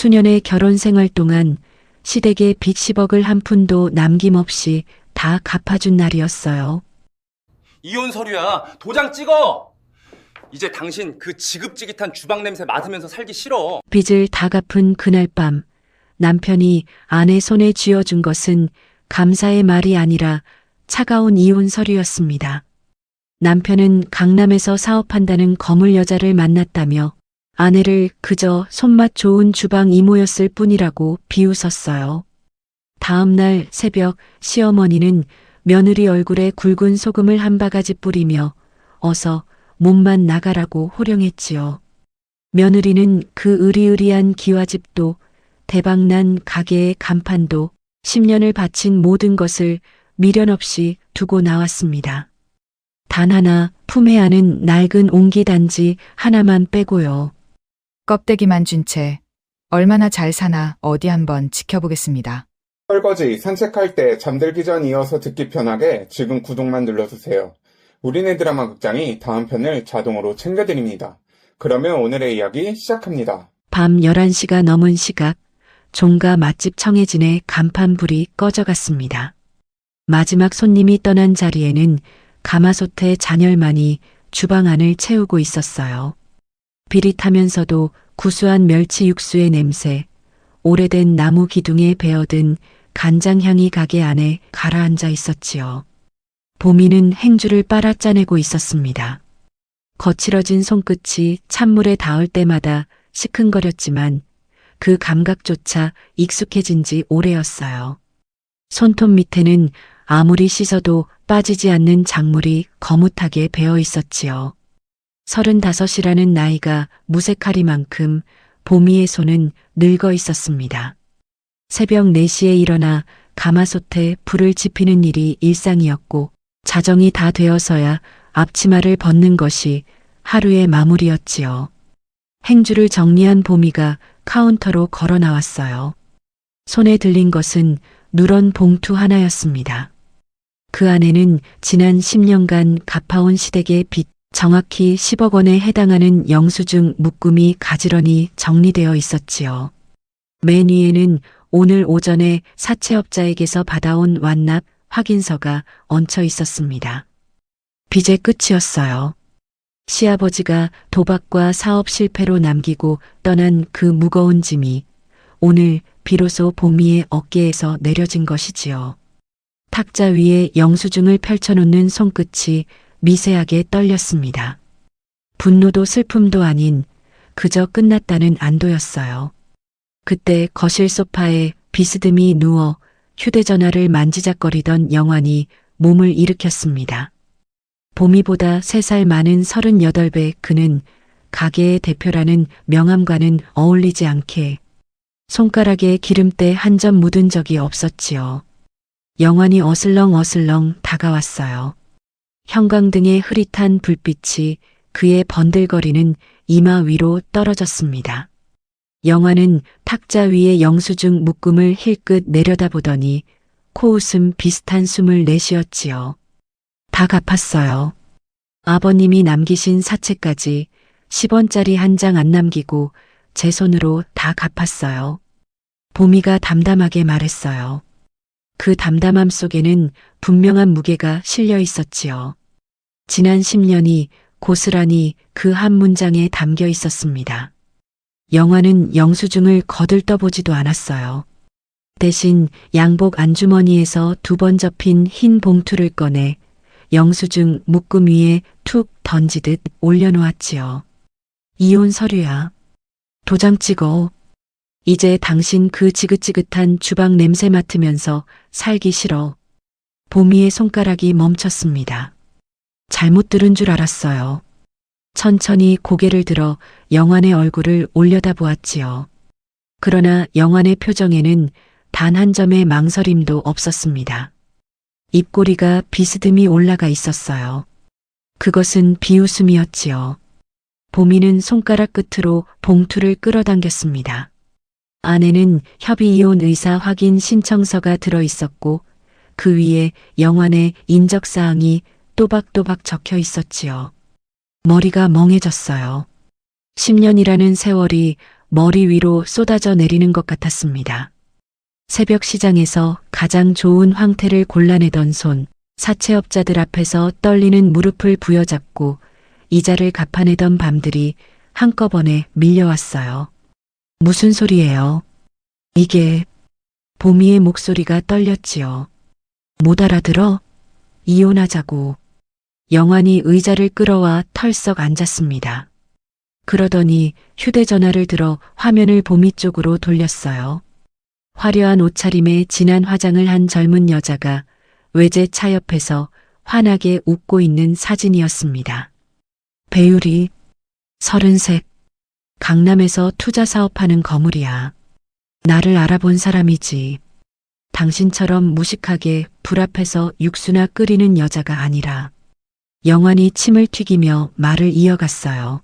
수년의 결혼 생활 동안 시댁에 빚 10억을 한 푼도 남김없이 다 갚아준 날이었어요. 이혼 서류야. 도장 찍어. 이제 당신 그 지긋지긋한 주방 냄새 맡으면서 살기 싫어. 빚을 다 갚은 그날 밤 남편이 아내 손에 쥐어준 것은 감사의 말이 아니라 차가운 이혼 서류였습니다. 남편은 강남에서 사업한다는 거물 여자를 만났다며 아내를 그저 손맛 좋은 주방 이모였을 뿐이라고 비웃었어요. 다음 날 새벽 시어머니는 며느리 얼굴에 굵은 소금을 한 바가지 뿌리며 어서 몸만 나가라고 호령했지요. 며느리는 그 으리으리한 기와집도 대박난 가게의 간판도 10년을 바친 모든 것을 미련 없이 두고 나왔습니다. 단 하나 품에 안은 낡은 옹기단지 하나만 빼고요. 껍데기만 준 채 얼마나 잘 사나 어디 한번 지켜보겠습니다. 설거지, 산책할 때 잠들기 전 이어서 듣기 편하게 지금 구독만 눌러주세요. 우리네 드라마 극장이 다음 편을 자동으로 챙겨드립니다. 그러면 오늘의 이야기 시작합니다. 밤 11시가 넘은 시각 종가 맛집 청해진의 간판불이 꺼져갔습니다. 마지막 손님이 떠난 자리에는 가마솥의 잔열만이 주방 안을 채우고 있었어요. 비릿하면서도 구수한 멸치 육수의 냄새, 오래된 나무 기둥에 베어든 간장향이 가게 안에 가라앉아 있었지요. 보미는 행주를 빨아 짜내고 있었습니다. 거칠어진 손끝이 찬물에 닿을 때마다 시큰거렸지만 그 감각조차 익숙해진 지 오래였어요. 손톱 밑에는 아무리 씻어도 빠지지 않는 작물이 거뭇하게 배어 있었지요. 35이라는 나이가 무색하리만큼 보미의 손은 늙어 있었습니다. 새벽 4시에 일어나 가마솥에 불을 지피는 일이 일상이었고 자정이 다 되어서야 앞치마를 벗는 것이 하루의 마무리였지요. 행주를 정리한 보미가 카운터로 걸어 나왔어요. 손에 들린 것은 누런 봉투 하나였습니다. 그 안에는 지난 10년간 갚아온 시댁의 빚 정확히 10억 원에 해당하는 영수증 묶음이 가지런히 정리되어 있었지요. 맨 위에는 오늘 오전에 사채업자에게서 받아온 완납 확인서가 얹혀 있었습니다. 빚의 끝이었어요. 시아버지가 도박과 사업 실패로 남기고 떠난 그 무거운 짐이 오늘 비로소 보미의 어깨에서 내려진 것이지요. 탁자 위에 영수증을 펼쳐놓는 손끝이 미세하게 떨렸습니다. 분노도 슬픔도 아닌 그저 끝났다는 안도였어요. 그때 거실 소파에 비스듬히 누워 휴대전화를 만지작거리던 영환이 몸을 일으켰습니다. 보미보다 3살 많은 38배 그는 가게의 대표라는 명함과는 어울리지 않게 손가락에 기름때 한 점 묻은 적이 없었지요. 영환이 어슬렁어슬렁 다가왔어요. 형광등의 흐릿한 불빛이 그의 번들거리는 이마 위로 떨어졌습니다. 영환은 탁자 위의 영수증 묶음을 힐끗 내려다보더니 코웃음 비슷한 숨을 내쉬었지요. 다 갚았어요. 아버님이 남기신 사채까지 10원짜리 한 장 안 남기고 제 손으로 다 갚았어요. 보미가 담담하게 말했어요. 그 담담함 속에는 분명한 무게가 실려 있었지요. 지난 10년이 고스란히 그 한 문장에 담겨 있었습니다. 영환은 영수증을 거들떠보지도 않았어요. 대신 양복 안주머니에서 2번 접힌 흰 봉투를 꺼내 영수증 묶음 위에 툭 던지듯 올려놓았지요. 이혼 서류야. 도장 찍어. 이제 당신 그 지긋지긋한 주방 냄새 맡으면서 살기 싫어. 보미의 손가락이 멈췄습니다. 잘못 들은 줄 알았어요. 천천히 고개를 들어 영환의 얼굴을 올려다보았지요. 그러나 영환의 표정에는 단 한 점의 망설임도 없었습니다. 입꼬리가 비스듬히 올라가 있었어요. 그것은 비웃음이었지요. 보미는 손가락 끝으로 봉투를 끌어당겼습니다. 안에는 협의이혼 의사 확인 신청서가 들어 있었고 그 위에 영환의 인적사항이 또박또박 적혀 있었지요. 머리가 멍해졌어요. 10년이라는 세월이 머리 위로 쏟아져 내리는 것 같았습니다. 새벽 시장에서 가장 좋은 황태를 골라내던 손, 사채업자들 앞에서 떨리는 무릎을 부여잡고 이자를 갚아내던 밤들이 한꺼번에 밀려왔어요. 무슨 소리예요? 이게 보미의 목소리가 떨렸지요. 못 알아들어? 이혼하자고. 영환이 의자를 끌어와 털썩 앉았습니다. 그러더니 휴대전화를 들어 화면을 보미 쪽으로 돌렸어요. 화려한 옷차림에 진한 화장을 한 젊은 여자가 외제차 옆에서 환하게 웃고 있는 사진이었습니다. 배율이 33, 강남에서 투자 사업하는 거물이야. 나를 알아본 사람이지. 당신처럼 무식하게 불 앞에서 육수나 끓이는 여자가 아니라. 영환이 침을 튀기며 말을 이어갔어요.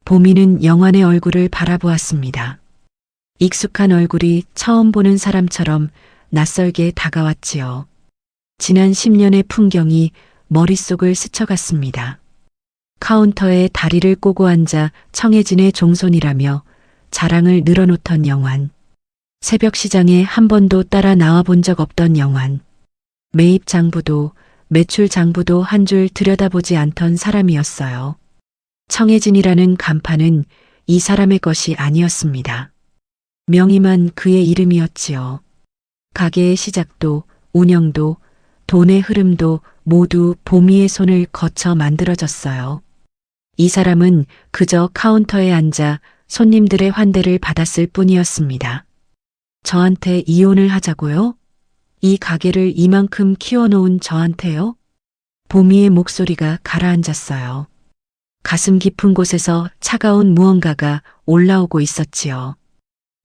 보미는 영환의 얼굴을 바라보았습니다. 익숙한 얼굴이 처음 보는 사람처럼 낯설게 다가왔지요. 지난 10년의 풍경이 머릿속을 스쳐갔습니다. 카운터에 다리를 꼬고 앉아 청해진의 종손이라며 자랑을 늘어놓던 영환. 새벽 시장에 한 번도 따라 나와 본 적 없던 영환. 매입 장부도 매출 장부도 한 줄 들여다보지 않던 사람이었어요. 청해진이라는 간판은 이 사람의 것이 아니었습니다. 명의만 그의 이름이었지요. 가게의 시작도 운영도 돈의 흐름도 모두 보미의 손을 거쳐 만들어졌어요. 이 사람은 그저 카운터에 앉아 손님들의 환대를 받았을 뿐이었습니다. 저한테 이혼을 하자고요? 이 가게를 이만큼 키워놓은 저한테요? 보미의 목소리가 가라앉았어요. 가슴 깊은 곳에서 차가운 무언가가 올라오고 있었지요.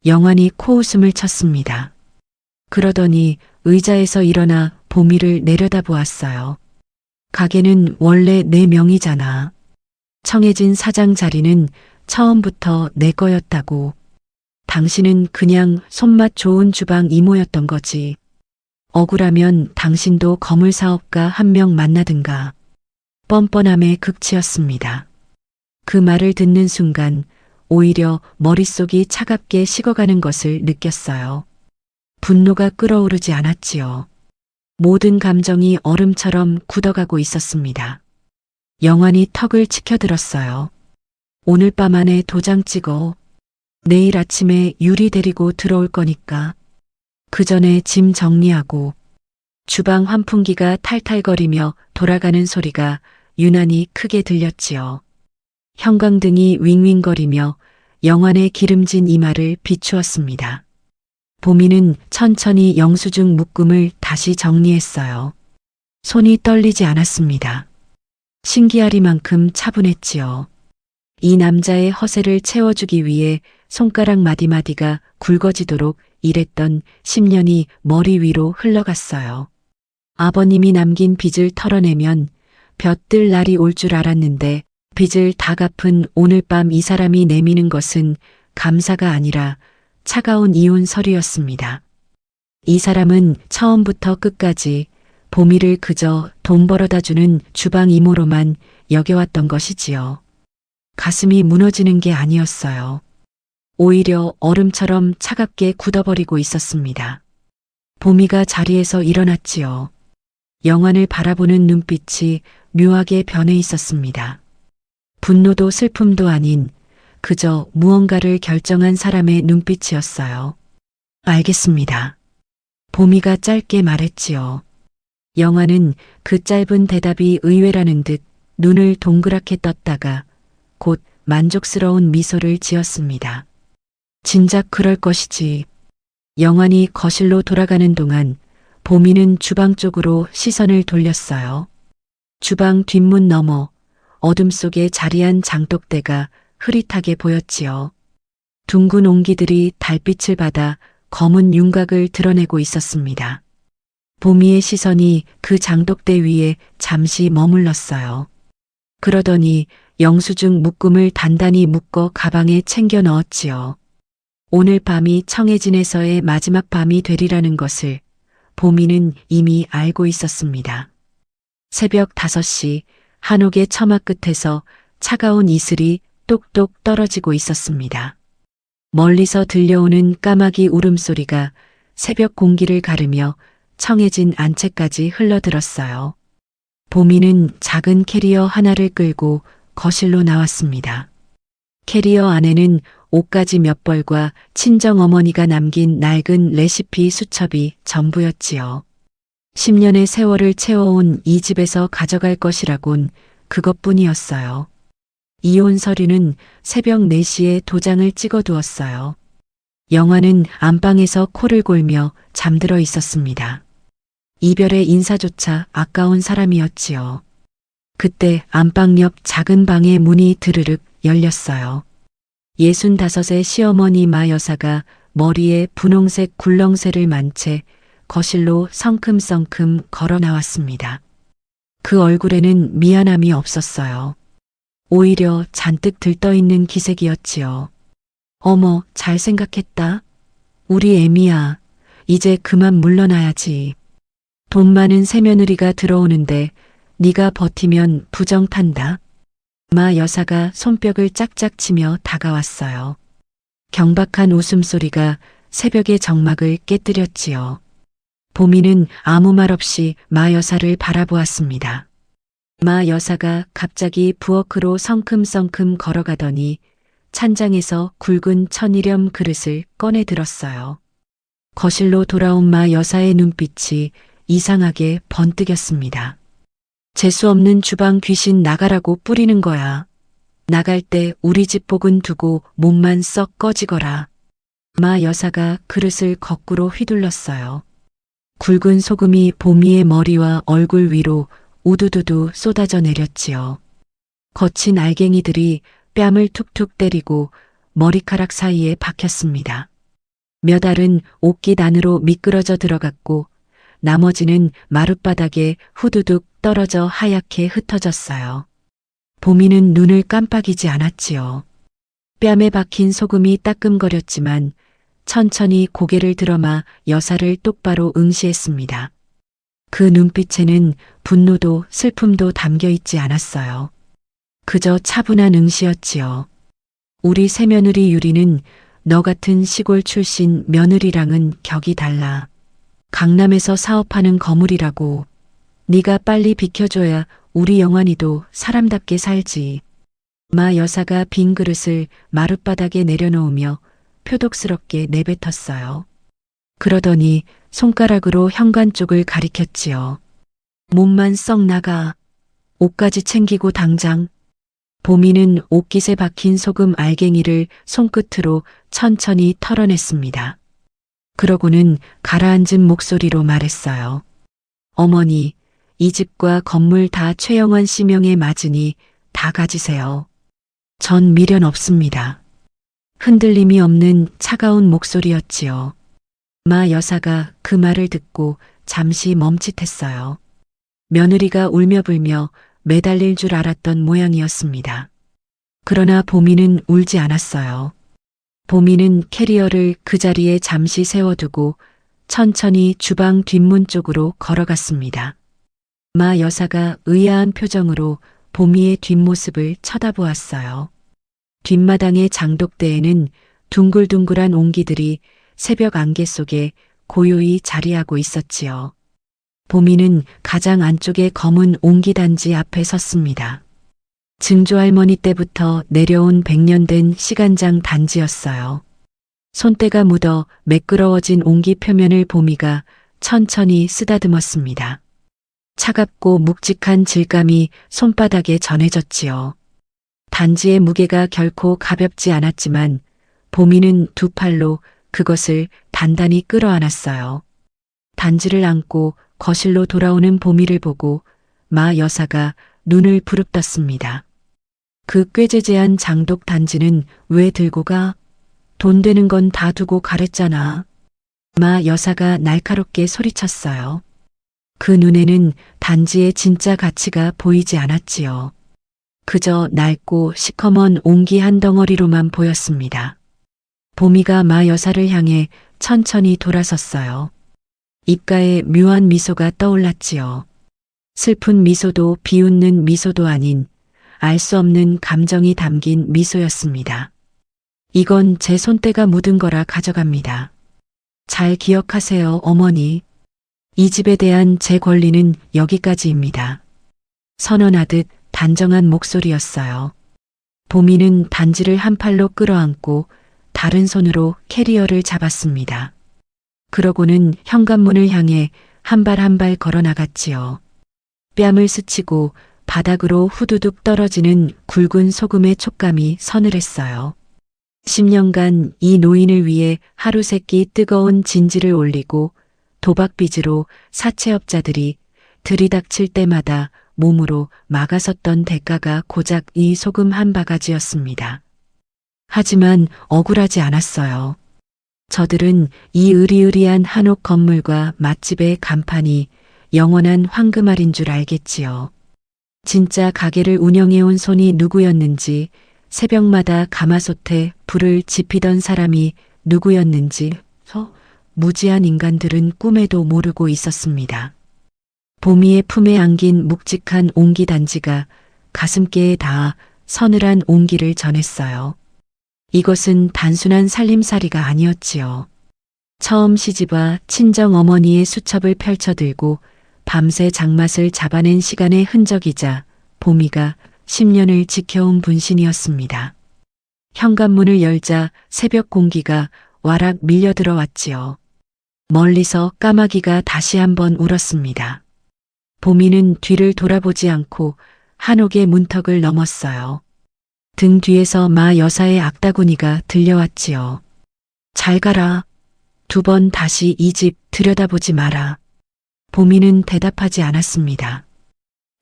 영환이 코웃음을 쳤습니다. 그러더니 의자에서 일어나 보미를 내려다보았어요. 가게는 원래 내 명의잖아. 청해진 사장 자리는 처음부터 내 거였다고. 당신은 그냥 손맛 좋은 주방 이모였던 거지. 억울하면 당신도 거물 사업가 한 명 만나든가. 뻔뻔함의 극치였습니다. 그 말을 듣는 순간 오히려 머릿속이 차갑게 식어가는 것을 느꼈어요. 분노가 끓어오르지 않았지요. 모든 감정이 얼음처럼 굳어가고 있었습니다. 영환이 턱을 치켜들었어요. 오늘 밤 안에 도장 찍어. 내일 아침에 유리 데리고 들어올 거니까. 그 전에 짐 정리하고. 주방 환풍기가 탈탈거리며 돌아가는 소리가 유난히 크게 들렸지요. 형광등이 윙윙거리며 영환의 기름진 이마를 비추었습니다. 보미는 천천히 영수증 묶음을 다시 정리했어요. 손이 떨리지 않았습니다. 신기하리만큼 차분했지요. 이 남자의 허세를 채워주기 위해 손가락 마디마디가 굵어지도록 일했던 10년이 머리 위로 흘러갔어요. 아버님이 남긴 빚을 털어내면 볕들 날이 올 줄 알았는데 빚을 다 갚은 오늘 밤 이 사람이 내미는 것은 감사가 아니라 차가운 이혼 서류였습니다. 이 사람은 처음부터 끝까지 보미를 그저 돈 벌어다 주는 주방 이모로만 여겨왔던 것이지요. 가슴이 무너지는 게 아니었어요. 오히려 얼음처럼 차갑게 굳어버리고 있었습니다. 보미가 자리에서 일어났지요. 영환을 바라보는 눈빛이 묘하게 변해 있었습니다. 분노도 슬픔도 아닌 그저 무언가를 결정한 사람의 눈빛이었어요. 알겠습니다. 보미가 짧게 말했지요. 영환은 그 짧은 대답이 의외라는 듯 눈을 동그랗게 떴다가 곧 만족스러운 미소를 지었습니다. 진작 그럴 것이지. 영환이 거실로 돌아가는 동안 보미는 주방 쪽으로 시선을 돌렸어요. 주방 뒷문 너머 어둠 속에 자리한 장독대가 흐릿하게 보였지요. 둥근 옹기들이 달빛을 받아 검은 윤곽을 드러내고 있었습니다. 보미의 시선이 그 장독대 위에 잠시 머물렀어요. 그러더니 영수증 묶음을 단단히 묶어 가방에 챙겨 넣었지요. 오늘 밤이 청해진에서의 마지막 밤이 되리라는 것을 보미는 이미 알고 있었습니다. 새벽 5시 한옥의 처마 끝에서 차가운 이슬이 똑똑 떨어지고 있었습니다. 멀리서 들려오는 까마귀 울음소리가 새벽 공기를 가르며 청해진 안채까지 흘러들었어요. 보미는 작은 캐리어 하나를 끌고 거실로 나왔습니다. 캐리어 안에는 옷가지 몇 벌과 친정어머니가 남긴 낡은 레시피 수첩이 전부였지요. 10년의 세월을 채워온 이 집에서 가져갈 것이라곤 그것뿐이었어요. 이혼 서류는 새벽 4시에 도장을 찍어두었어요. 영화는 안방에서 코를 골며 잠들어 있었습니다. 이별의 인사조차 아까운 사람이었지요. 그때 안방 옆 작은 방의 문이 드르륵 열렸어요. 65의 시어머니 마 여사가 머리에 분홍색 굴렁쇠를 만 채 거실로 성큼성큼 걸어 나왔습니다. 그 얼굴에는 미안함이 없었어요. 오히려 잔뜩 들떠있는 기색이었지요. 어머, 잘 생각했다. 우리 애미야, 이제 그만 물러나야지. 돈 많은 새며느리가 들어오는데 네가 버티면 부정 탄다. 마 여사가 손뼉을 짝짝 치며 다가왔어요. 경박한 웃음소리가 새벽의 정막을 깨뜨렸지요. 보미는 아무 말 없이 마 여사를 바라보았습니다. 마 여사가 갑자기 부엌으로 성큼성큼 걸어가더니 찬장에서 굵은 천일염 그릇을 꺼내 들었어요. 거실로 돌아온 마 여사의 눈빛이 이상하게 번뜩였습니다. 재수 없는 주방 귀신 나가라고 뿌리는 거야. 나갈 때 우리 집 복은 두고 몸만 썩 꺼지거라. 마 여사가 그릇을 거꾸로 휘둘렀어요. 굵은 소금이 보미의 머리와 얼굴 위로 우두두두 쏟아져 내렸지요. 거친 알갱이들이 뺨을 툭툭 때리고 머리카락 사이에 박혔습니다. 몇 알은 옷깃 안으로 미끄러져 들어갔고 나머지는 마룻바닥에 후두둑 떨어져 하얗게 흩어졌어요. 보미는 눈을 깜빡이지 않았지요. 뺨에 박힌 소금이 따끔거렸지만 천천히 고개를 들어마 여사를 똑바로 응시했습니다. 그 눈빛에는 분노도 슬픔도 담겨 있지 않았어요. 그저 차분한 응시였지요. 우리 새며느리 유리는 너 같은 시골 출신 며느리랑은 격이 달라. 강남에서 사업하는 거물이라고. 네가 빨리 비켜줘야 우리 영환이도 사람답게 살지. 마 여사가 빈 그릇을 마룻바닥에 내려놓으며 표독스럽게 내뱉었어요. 그러더니 손가락으로 현관 쪽을 가리켰지요. 몸만 썩 나가. 옷까지 챙기고 당장. 보미는 옷깃에 박힌 소금 알갱이를 손끝으로 천천히 털어냈습니다. 그러고는 가라앉은 목소리로 말했어요. 어머니, 이 집과 건물 다 최영환 씨 명에 맞으니 다 가지세요. 전 미련 없습니다. 흔들림이 없는 차가운 목소리였지요. 마 여사가 그 말을 듣고 잠시 멈칫했어요. 며느리가 울며불며 매달릴 줄 알았던 모양이었습니다. 그러나 보미는 울지 않았어요. 보미는 캐리어를 그 자리에 잠시 세워두고 천천히 주방 뒷문 쪽으로 걸어갔습니다. 마 여사가 의아한 표정으로 보미의 뒷모습을 쳐다보았어요. 뒷마당의 장독대에는 둥글둥글한 옹기들이 새벽 안개 속에 고요히 자리하고 있었지요. 보미는 가장 안쪽의 검은 옹기단지 앞에 섰습니다. 증조할머니 때부터 내려온 100년 된 시간장 단지였어요. 손때가 묻어 매끄러워진 옹기 표면을 보미가 천천히 쓰다듬었습니다. 차갑고 묵직한 질감이 손바닥에 전해졌지요. 단지의 무게가 결코 가볍지 않았지만 보미는 두 팔로 그것을 단단히 끌어안았어요. 단지를 안고 거실로 돌아오는 보미를 보고 마 여사가 눈을 부릅떴습니다. 그 꾀죄죄한 장독 단지는 왜 들고 가? 돈 되는 건 다 두고 가랬잖아. 마 여사가 날카롭게 소리쳤어요. 그 눈에는 단지의 진짜 가치가 보이지 않았지요. 그저 낡고 시커먼 옹기 한 덩어리로만 보였습니다. 보미가 마 여사를 향해 천천히 돌아섰어요. 입가에 묘한 미소가 떠올랐지요. 슬픈 미소도 비웃는 미소도 아닌 알 수 없는 감정이 담긴 미소였습니다. 이건 제 손때가 묻은 거라 가져갑니다. 잘 기억하세요, 어머니. 이 집에 대한 제 권리는 여기까지입니다. 선언하듯 단정한 목소리였어요. 보미는 단지를 한 팔로 끌어안고 다른 손으로 캐리어를 잡았습니다. 그러고는 현관문을 향해 한 발 한 발 걸어 나갔지요. 뺨을 스치고 바닥으로 후두둑 떨어지는 굵은 소금의 촉감이 서늘했어요. 10년간 이 노인을 위해 하루 세끼 뜨거운 진지를 올리고 도박빚으로 사채업자들이 들이닥칠 때마다 몸으로 막아섰던 대가가 고작 이 소금 한 바가지였습니다. 하지만 억울하지 않았어요. 저들은 이 으리으리한 한옥 건물과 맛집의 간판이 영원한 황금알인 줄 알겠지요. 진짜 가게를 운영해온 손이 누구였는지, 새벽마다 가마솥에 불을 지피던 사람이 누구였는지 무지한 인간들은 꿈에도 모르고 있었습니다. 보미의 품에 안긴 묵직한 옹기 단지가 가슴께에 닿아 서늘한 온기를 전했어요. 이것은 단순한 살림살이가 아니었지요. 처음 시집와 친정 어머니의 수첩을 펼쳐들고 밤새 장맛을 잡아낸 시간의 흔적이자 보미가 10년을 지켜온 분신이었습니다. 현관문을 열자 새벽 공기가 와락 밀려들어왔지요. 멀리서 까마귀가 다시 한번 울었습니다. 보미는 뒤를 돌아보지 않고 한옥의 문턱을 넘었어요. 등 뒤에서 마 여사의 악다구니가 들려왔지요. 잘 가라. 2번 다시 이 집 들여다보지 마라. 보미는 대답하지 않았습니다.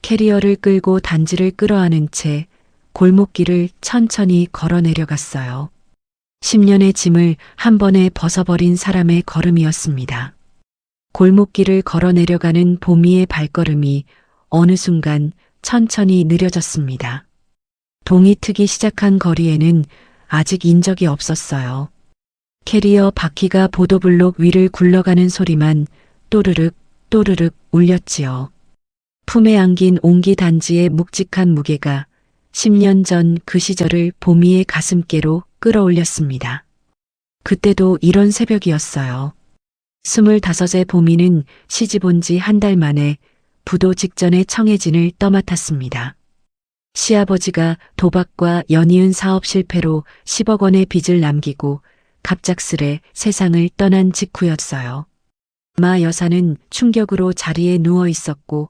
캐리어를 끌고 단지를 끌어안은 채 골목길을 천천히 걸어 내려갔어요. 10년의 짐을 한 번에 벗어버린 사람의 걸음이었습니다. 골목길을 걸어 내려가는 보미의 발걸음이 어느 순간 천천히 느려졌습니다. 동이 트기 시작한 거리에는 아직 인적이 없었어요. 캐리어 바퀴가 보도블록 위를 굴러가는 소리만 또르륵 또르륵 울렸지요. 품에 안긴 옹기 단지의 묵직한 무게가 10년 전 그 시절을 보미의 가슴께로 끌어올렸습니다. 그때도 이런 새벽이었어요. 25의 보미는 시집 온 지 한 달 만에 부도 직전의 청해진을 떠맡았습니다. 시아버지가 도박과 연이은 사업 실패로 10억 원의 빚을 남기고 갑작스레 세상을 떠난 직후였어요. 마 여사는 충격으로 자리에 누워 있었고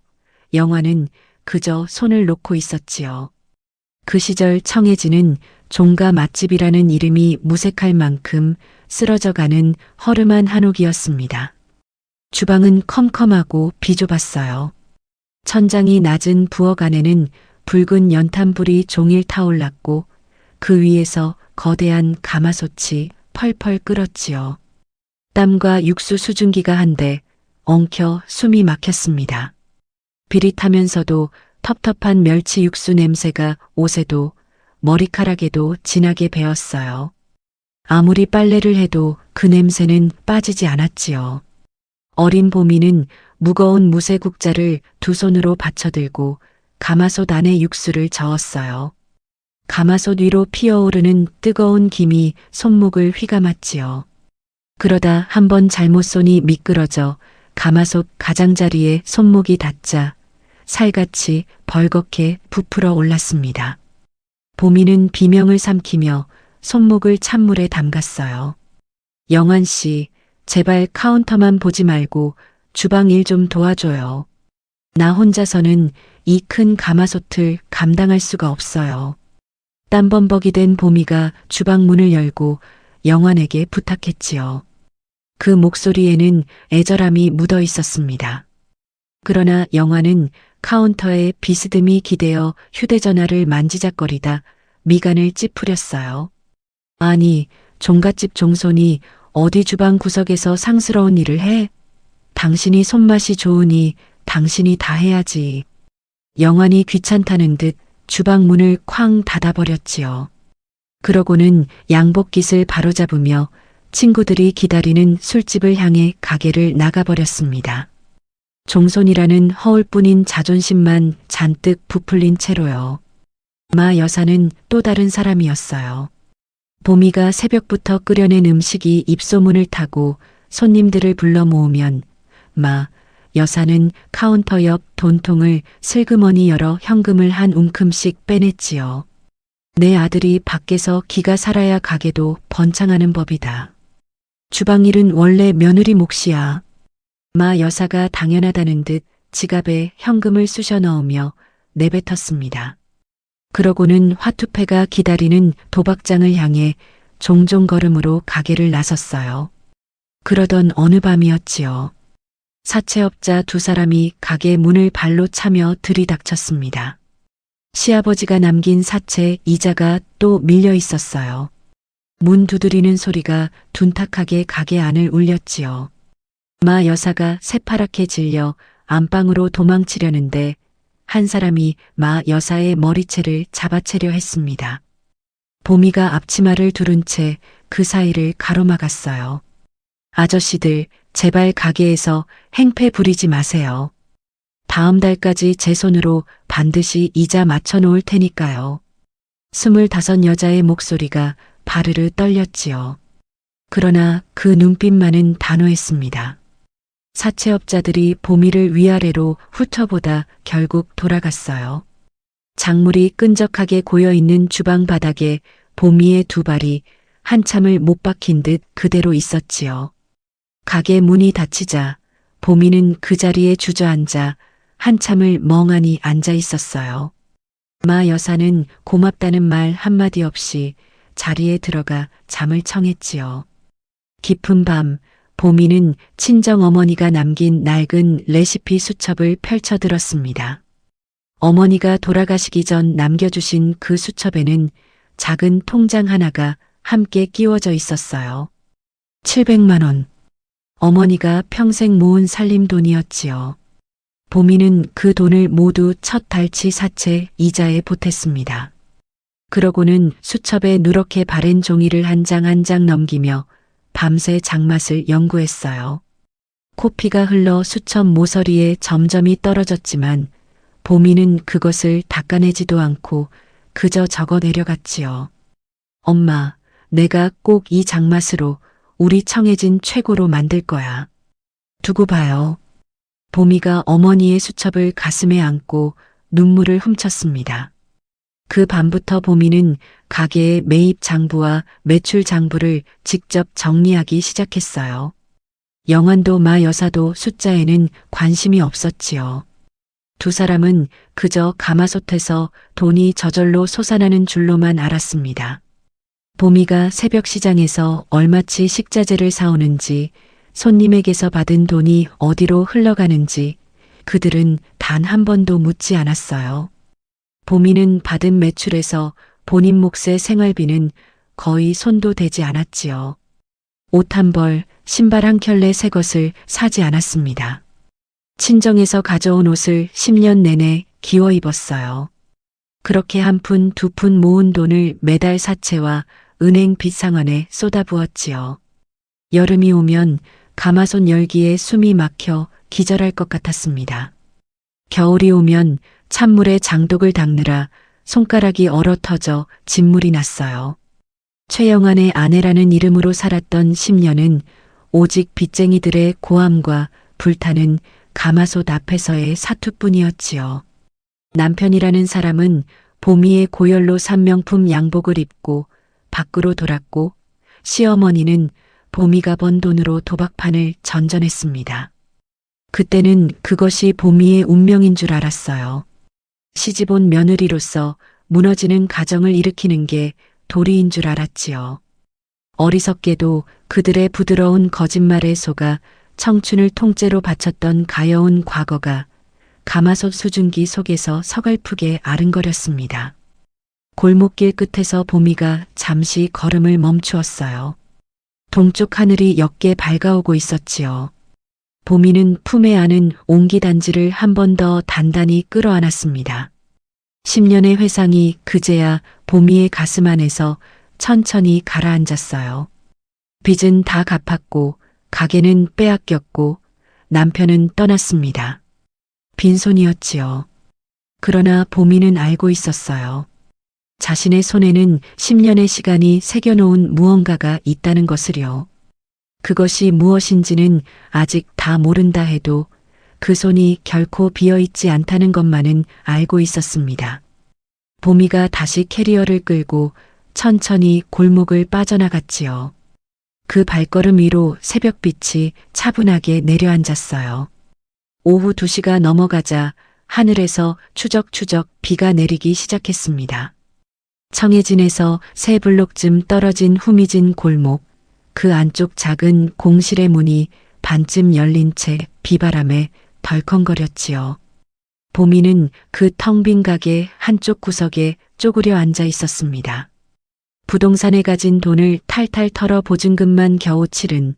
영화는 그저 손을 놓고 있었지요. 그 시절 청해진은 종가 맛집이라는 이름이 무색할 만큼 쓰러져가는 허름한 한옥이었습니다. 주방은 컴컴하고 비좁았어요. 천장이 낮은 부엌 안에는 붉은 연탄불이 종일 타올랐고 그 위에서 거대한 가마솥이 펄펄 끓었지요. 땀과 육수 수증기가 한데 엉켜 숨이 막혔습니다. 비릿하면서도 텁텁한 멸치 육수 냄새가 옷에도 머리카락에도 진하게 배었어요. 아무리 빨래를 해도 그 냄새는 빠지지 않았지요. 어린 보미는 무거운 무쇠국자를 두 손으로 받쳐들고 가마솥 안에 육수를 저었어요. 가마솥 위로 피어오르는 뜨거운 김이 손목을 휘감았지요. 그러다 한번 잘못 손이 미끄러져 가마솥 가장자리에 손목이 닿자 살같이 벌겋게 부풀어 올랐습니다. 보미는 비명을 삼키며 손목을 찬물에 담갔어요. 영환 씨, 제발 카운터만 보지 말고 주방 일 좀 도와줘요. 나 혼자서는 이 큰 가마솥을 감당할 수가 없어요. 땀범벅이 된 보미가 주방 문을 열고 영환에게 부탁했지요. 그 목소리에는 애절함이 묻어 있었습니다. 그러나 영환은 카운터에 비스듬히 기대어 휴대전화를 만지작거리다 미간을 찌푸렸어요. 아니, 종갓집 종손이 어디 주방 구석에서 상스러운 일을 해? 당신이 손맛이 좋으니 당신이 다 해야지. 영환이 귀찮다는 듯 주방 문을 쾅 닫아버렸지요. 그러고는 양복깃을 바로잡으며 친구들이 기다리는 술집을 향해 가게를 나가버렸습니다. 종손이라는 허울뿐인 자존심만 잔뜩 부풀린 채로요. 마 여사는 또 다른 사람이었어요. 보미가 새벽부터 끓여낸 음식이 입소문을 타고 손님들을 불러 모으면 마 여사는 카운터 옆 돈통을 슬그머니 열어 현금을 한 움큼씩 빼냈지요. 내 아들이 밖에서 기가 살아야 가게도 번창하는 법이다. 주방일은 원래 며느리 몫이야. 마 여사가 당연하다는 듯 지갑에 현금을 쑤셔 넣으며 내뱉었습니다. 그러고는 화투패가 기다리는 도박장을 향해 종종 걸음으로 가게를 나섰어요. 그러던 어느 밤이었지요. 사채업자 두 사람이 가게 문을 발로 차며 들이닥쳤습니다. 시아버지가 남긴 사채 이자가 또 밀려 있었어요. 문 두드리는 소리가 둔탁하게 가게 안을 울렸지요. 마 여사가 새파랗게 질려 안방으로 도망치려는데 한 사람이 마 여사의 머리채를 잡아채려 했습니다. 보미가 앞치마를 두른 채 그 사이를 가로막았어요. 아저씨들, 제발 가게에서 행패 부리지 마세요. 다음 달까지 제 손으로 반드시 이자 맞춰 놓을 테니까요. 25 여자의 목소리가 바르르 떨렸지요. 그러나 그 눈빛만은 단호했습니다. 사채업자들이 보미를 위아래로 훑어보다 결국 돌아갔어요. 작물이 끈적하게 고여있는 주방 바닥에 보미의 두 발이 한참을 못 박힌 듯 그대로 있었지요. 가게 문이 닫히자 보미는 그 자리에 주저앉아 한참을 멍하니 앉아 있었어요. 마 여사는 고맙다는 말 한마디 없이 자리에 들어가 잠을 청했지요. 깊은 밤 보미는 친정어머니가 남긴 낡은 레시피 수첩을 펼쳐들었습니다. 어머니가 돌아가시기 전 남겨주신 그 수첩에는 작은 통장 하나가 함께 끼워져 있었어요. 700만 원. 어머니가 평생 모은 살림돈이었지요. 보미는 그 돈을 모두 첫 달치 사채 이자에 보탰습니다. 그러고는 수첩에 누렇게 바랜 종이를 한 장 한 장 넘기며 밤새 장맛을 연구했어요. 코피가 흘러 수첩 모서리에 점점이 떨어졌지만 보미는 그것을 닦아내지도 않고 그저 적어 내려갔지요. 엄마, 내가 꼭 이 장맛으로 우리 청해진 최고로 만들 거야. 두고 봐요. 보미가 어머니의 수첩을 가슴에 안고 눈물을 훔쳤습니다. 그 밤부터 보미는 가게의 매입 장부와 매출 장부를 직접 정리하기 시작했어요. 영환도 마 여사도 숫자에는 관심이 없었지요. 두 사람은 그저 가마솥에서 돈이 저절로 솟아나는 줄로만 알았습니다. 보미가 새벽 시장에서 얼마치 식자재를 사오는지, 손님에게서 받은 돈이 어디로 흘러가는지 그들은 단 한 번도 묻지 않았어요. 보미는 받은 매출에서 본인 몫의 생활비는 거의 손도 대지 않았지요. 옷 한 벌, 신발 한 켤레 새 것을 사지 않았습니다. 친정에서 가져온 옷을 10년 내내 기워 입었어요. 그렇게 한 푼 두 푼 모은 돈을 매달 사채와 은행 빚상환에 쏟아부었지요. 여름이 오면 가마솥 열기에 숨이 막혀 기절할 것 같았습니다. 겨울이 오면 찬물에 장독을 닦느라 손가락이 얼어터져 진물이 났어요. 최영안의 아내라는 이름으로 살았던 10년은 오직 빚쟁이들의 고함과 불타는 가마솥 앞에서의 사투뿐이었지요. 남편이라는 사람은 보미의 고열로 산 명품 양복을 입고 밖으로 돌았고 시어머니는 보미가 번 돈으로 도박판을 전전했습니다. 그때는 그것이 보미의 운명인 줄 알았어요. 시집온 며느리로서 무너지는 가정을 일으키는 게 도리인 줄 알았지요. 어리석게도 그들의 부드러운 거짓말에 속아 청춘을 통째로 바쳤던 가여운 과거가 가마솥 수증기 속에서 서글프게 아른거렸습니다. 골목길 끝에서 보미가 잠시 걸음을 멈추었어요. 동쪽 하늘이 옅게 밝아오고 있었지요. 보미는 품에 안은 옹기단지를 한 번 더 단단히 끌어안았습니다. 10년의 회상이 그제야 보미의 가슴 안에서 천천히 가라앉았어요. 빚은 다 갚았고 가게는 빼앗겼고 남편은 떠났습니다. 빈손이었지요. 그러나 보미는 알고 있었어요. 자신의 손에는 10년의 시간이 새겨놓은 무언가가 있다는 것을요. 그것이 무엇인지는 아직 다 모른다 해도 그 손이 결코 비어있지 않다는 것만은 알고 있었습니다. 보미가 다시 캐리어를 끌고 천천히 골목을 빠져나갔지요. 그 발걸음 위로 새벽빛이 차분하게 내려앉았어요. 오후 2시가 넘어가자 하늘에서 추적추적 비가 내리기 시작했습니다. 청해진에서 3블록쯤 떨어진 후미진 골목, 그 안쪽 작은 공실의 문이 반쯤 열린 채 비바람에 덜컹거렸지요. 보미는 그 텅 빈 가게 한쪽 구석에 쪼그려 앉아 있었습니다. 부동산에 가진 돈을 탈탈 털어 보증금만 겨우 치른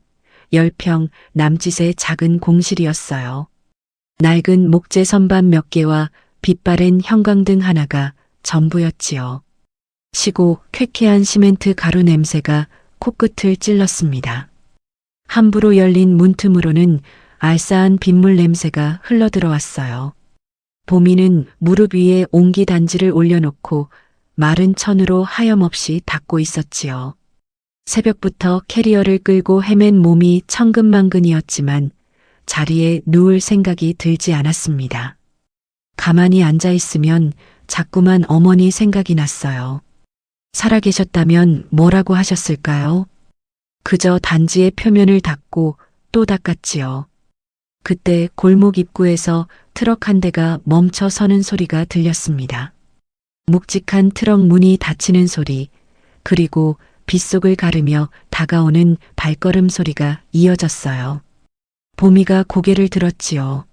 10평 남짓의 작은 공실이었어요. 낡은 목재 선반 몇 개와 빛바랜 형광등 하나가 전부였지요. 시고 쾌쾌한 시멘트 가루 냄새가 코끝을 찔렀습니다. 함부로 열린 문틈으로는 알싸한 빗물 냄새가 흘러들어왔어요. 보미는 무릎 위에 옹기 단지를 올려놓고 마른 천으로 하염없이 닦고 있었지요. 새벽부터 캐리어를 끌고 헤맨 몸이 천근만근이었지만 자리에 누울 생각이 들지 않았습니다. 가만히 앉아 있으면 자꾸만 어머니 생각이 났어요. 살아계셨다면 뭐라고 하셨을까요? 그저 단지의 표면을 닦고 또 닦았지요. 그때 골목 입구에서 트럭 한 대가 멈춰 서는 소리가 들렸습니다. 묵직한 트럭 문이 닫히는 소리, 그리고 빗속을 가르며 다가오는 발걸음 소리가 이어졌어요. 보미가 고개를 들었지요.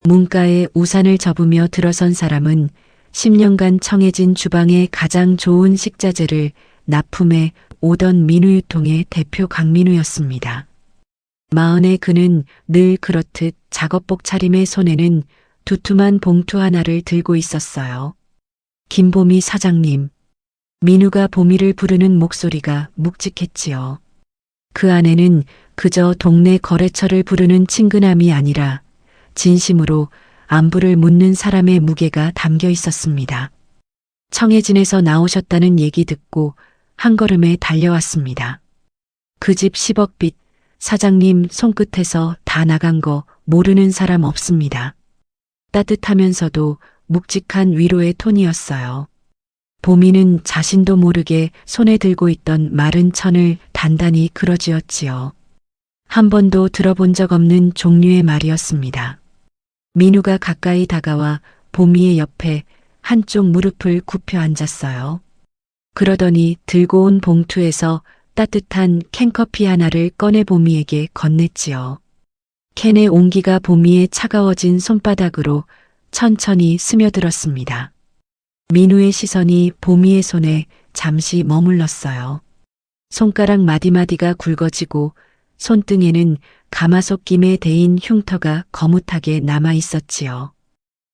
문가에 우산을 접으며 들어선 사람은 10년간 청해진 주방의 가장 좋은 식자재를 납품해 오던 민우유통의 대표 강민우였습니다. 마흔의 그는 늘 그렇듯 작업복 차림의 손에는 두툼한 봉투 하나를 들고 있었어요. 김보미 사장님. 민우가 보미를 부르는 목소리가 묵직했지요. 그 안에는 그저 동네 거래처를 부르는 친근함이 아니라 진심으로 안부를 묻는 사람의 무게가 담겨 있었습니다. 청해진에서 나오셨다는 얘기 듣고 한 걸음에 달려왔습니다. 그 집 10억 빚, 사장님 손끝에서 다 나간 거 모르는 사람 없습니다. 따뜻하면서도 묵직한 위로의 톤이었어요. 보미는 자신도 모르게 손에 들고 있던 마른 천을 단단히 그어쥐었지요. 한 번도 들어본 적 없는 종류의 말이었습니다. 민우가 가까이 다가와 보미의 옆에 한쪽 무릎을 굽혀 앉았어요. 그러더니 들고 온 봉투에서 따뜻한 캔커피 하나를 꺼내 보미에게 건넸지요. 캔의 온기가 보미의 차가워진 손바닥으로 천천히 스며들었습니다. 민우의 시선이 보미의 손에 잠시 머물렀어요. 손가락 마디마디가 굵어지고 손등에는 가마솥 김에 대인 흉터가 거뭇하게 남아 있었지요.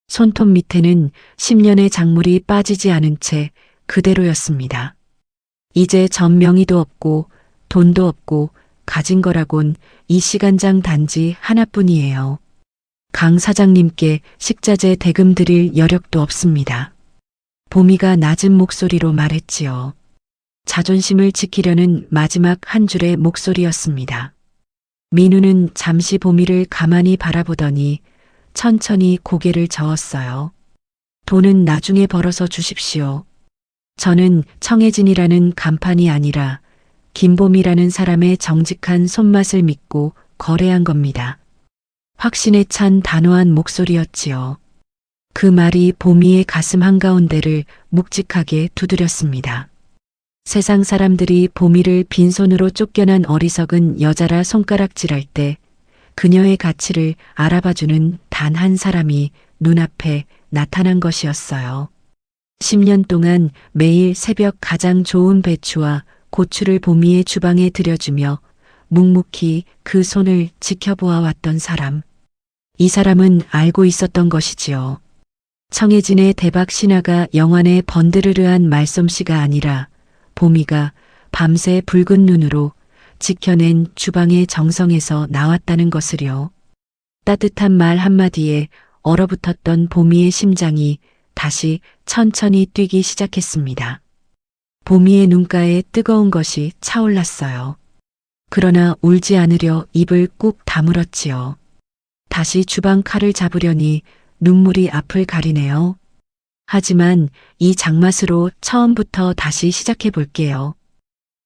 손톱 밑에는 10년의 작물이 빠지지 않은 채 그대로였습니다. 이제 전명의도 없고 돈도 없고 가진 거라곤 이 시간장 단지 하나뿐이에요. 강 사장님께 식자재 대금 드릴 여력도 없습니다. 보미가 낮은 목소리로 말했지요. 자존심을 지키려는 마지막 한 줄의 목소리였습니다. 민우는 잠시 보미를 가만히 바라보더니 천천히 고개를 저었어요. 돈은 나중에 벌어서 주십시오. 저는 청해진이라는 간판이 아니라 김보미라는 사람의 정직한 손맛을 믿고 거래한 겁니다. 확신에 찬 단호한 목소리였지요. 그 말이 보미의 가슴 한가운데를 묵직하게 두드렸습니다. 세상 사람들이 보미를 빈손으로 쫓겨난 어리석은 여자라 손가락질할 때 그녀의 가치를 알아봐주는 단 한 사람이 눈앞에 나타난 것이었어요. 10년 동안 매일 새벽 가장 좋은 배추와 고추를 보미의 주방에 들여주며 묵묵히 그 손을 지켜보아왔던 사람. 이 사람은 알고 있었던 것이지요. 청해진의 대박 신화가 영환의 번드르르한 말솜씨가 아니라 보미가 밤새 붉은 눈으로 지켜낸 주방의 정성에서 나왔다는 것을요. 따뜻한 말 한마디에 얼어붙었던 보미의 심장이 다시 천천히 뛰기 시작했습니다. 보미의 눈가에 뜨거운 것이 차올랐어요. 그러나 울지 않으려 입을 꾹 다물었지요. 다시 주방 칼을 잡으려니 눈물이 앞을 가리네요. 하지만 이 장맛으로 처음부터 다시 시작해 볼게요.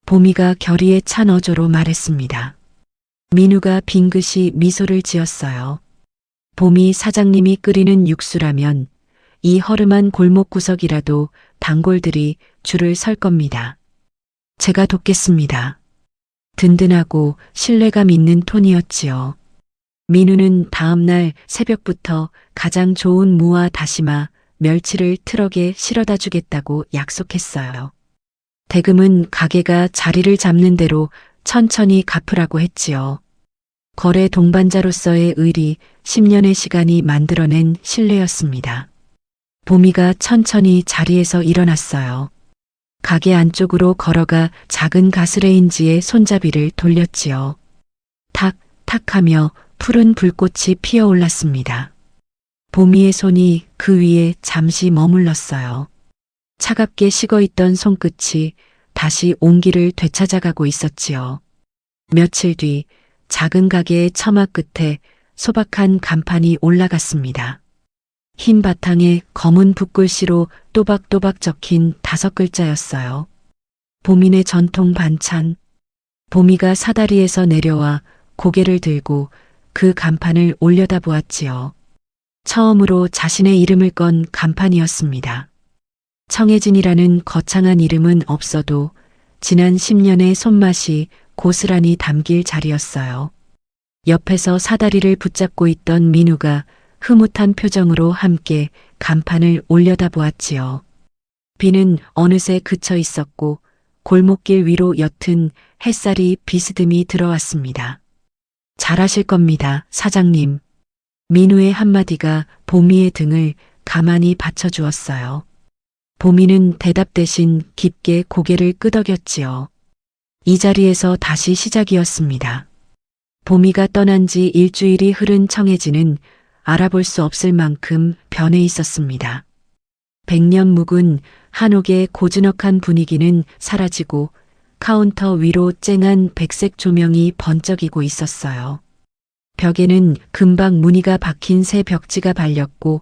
보미가 결의에 찬 어조로 말했습니다. 민우가 빙긋이 미소를 지었어요. 보미 사장님이 끓이는 육수라면 이 허름한 골목 구석이라도 단골들이 줄을 설 겁니다. 제가 돕겠습니다. 든든하고 신뢰감 있는 톤이었지요. 민우는 다음날 새벽부터 가장 좋은 무와 다시마, 멸치를 트럭에 실어다 주겠다고 약속했어요. 대금은 가게가 자리를 잡는 대로 천천히 갚으라고 했지요. 거래 동반자로서의 의리, 10년의 시간이 만들어낸 신뢰였습니다. 보미가 천천히 자리에서 일어났어요. 가게 안쪽으로 걸어가 작은 가스레인지에 손잡이를 돌렸지요. 탁, 탁 하며 푸른 불꽃이 피어올랐습니다. 보미의 손이 그 위에 잠시 머물렀어요. 차갑게 식어있던 손끝이 다시 온기를 되찾아가고 있었지요. 며칠 뒤 작은 가게의 처마 끝에 소박한 간판이 올라갔습니다. 흰 바탕에 검은 붓글씨로 또박또박 적힌 5글자였어요. 보민의 전통 반찬. 보미가 사다리에서 내려와 고개를 들고 그 간판을 올려다보았지요. 처음으로 자신의 이름을 건 간판이었습니다. 청혜진이라는 거창한 이름은 없어도 지난 10년의 손맛이 고스란히 담길 자리였어요. 옆에서 사다리를 붙잡고 있던 민우가 흐뭇한 표정으로 함께 간판을 올려다보았지요. 비는 어느새 그쳐 있었고 골목길 위로 옅은 햇살이 비스듬히 들어왔습니다. 잘하실 겁니다, 사장님. 민우의 한마디가 보미의 등을 가만히 받쳐주었어요. 보미는 대답 대신 깊게 고개를 끄덕였지요. 이 자리에서 다시 시작이었습니다. 보미가 떠난 지 일주일이 흐른 청혜진은 알아볼 수 없을 만큼 변해 있었습니다. 100년 묵은 한옥의 고즈넉한 분위기는 사라지고 카운터 위로 쨍한 백색 조명이 번쩍이고 있었어요. 벽에는 금박 무늬가 박힌 새 벽지가 발렸고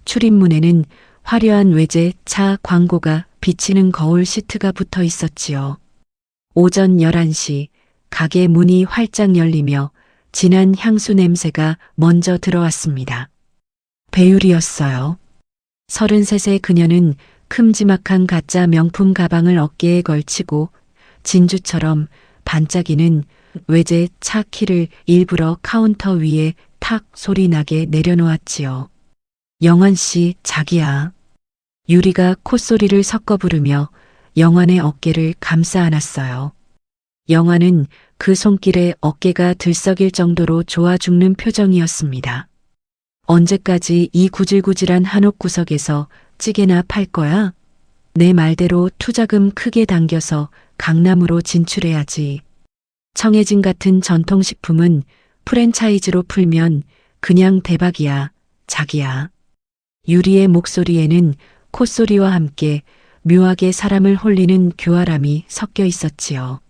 출입문에는 화려한 외제 차 광고가 비치는 거울 시트가 붙어 있었지요. 오전 11시 가게 문이 활짝 열리며 진한 향수 냄새가 먼저 들어왔습니다. 배율이었어요. 33세 그녀는 큼지막한 가짜 명품 가방을 어깨에 걸치고 진주처럼 반짝이는 외제 차 키를 일부러 카운터 위에 탁 소리 나게 내려놓았지요. 영환 씨, 자기야. 유리가 콧소리를 섞어 부르며 영환의 어깨를 감싸 안았어요. 영환은 그 손길에 어깨가 들썩일 정도로 좋아 죽는 표정이었습니다. 언제까지 이 구질구질한 한옥 구석에서 찌개나 팔 거야? 내 말대로 투자금 크게 당겨서 강남으로 진출해야지. 청혜진 같은 전통식품은 프랜차이즈로 풀면 그냥 대박이야, 자기야. 유리의 목소리에는 콧소리와 함께 묘하게 사람을 홀리는 교활함이 섞여 있었지요.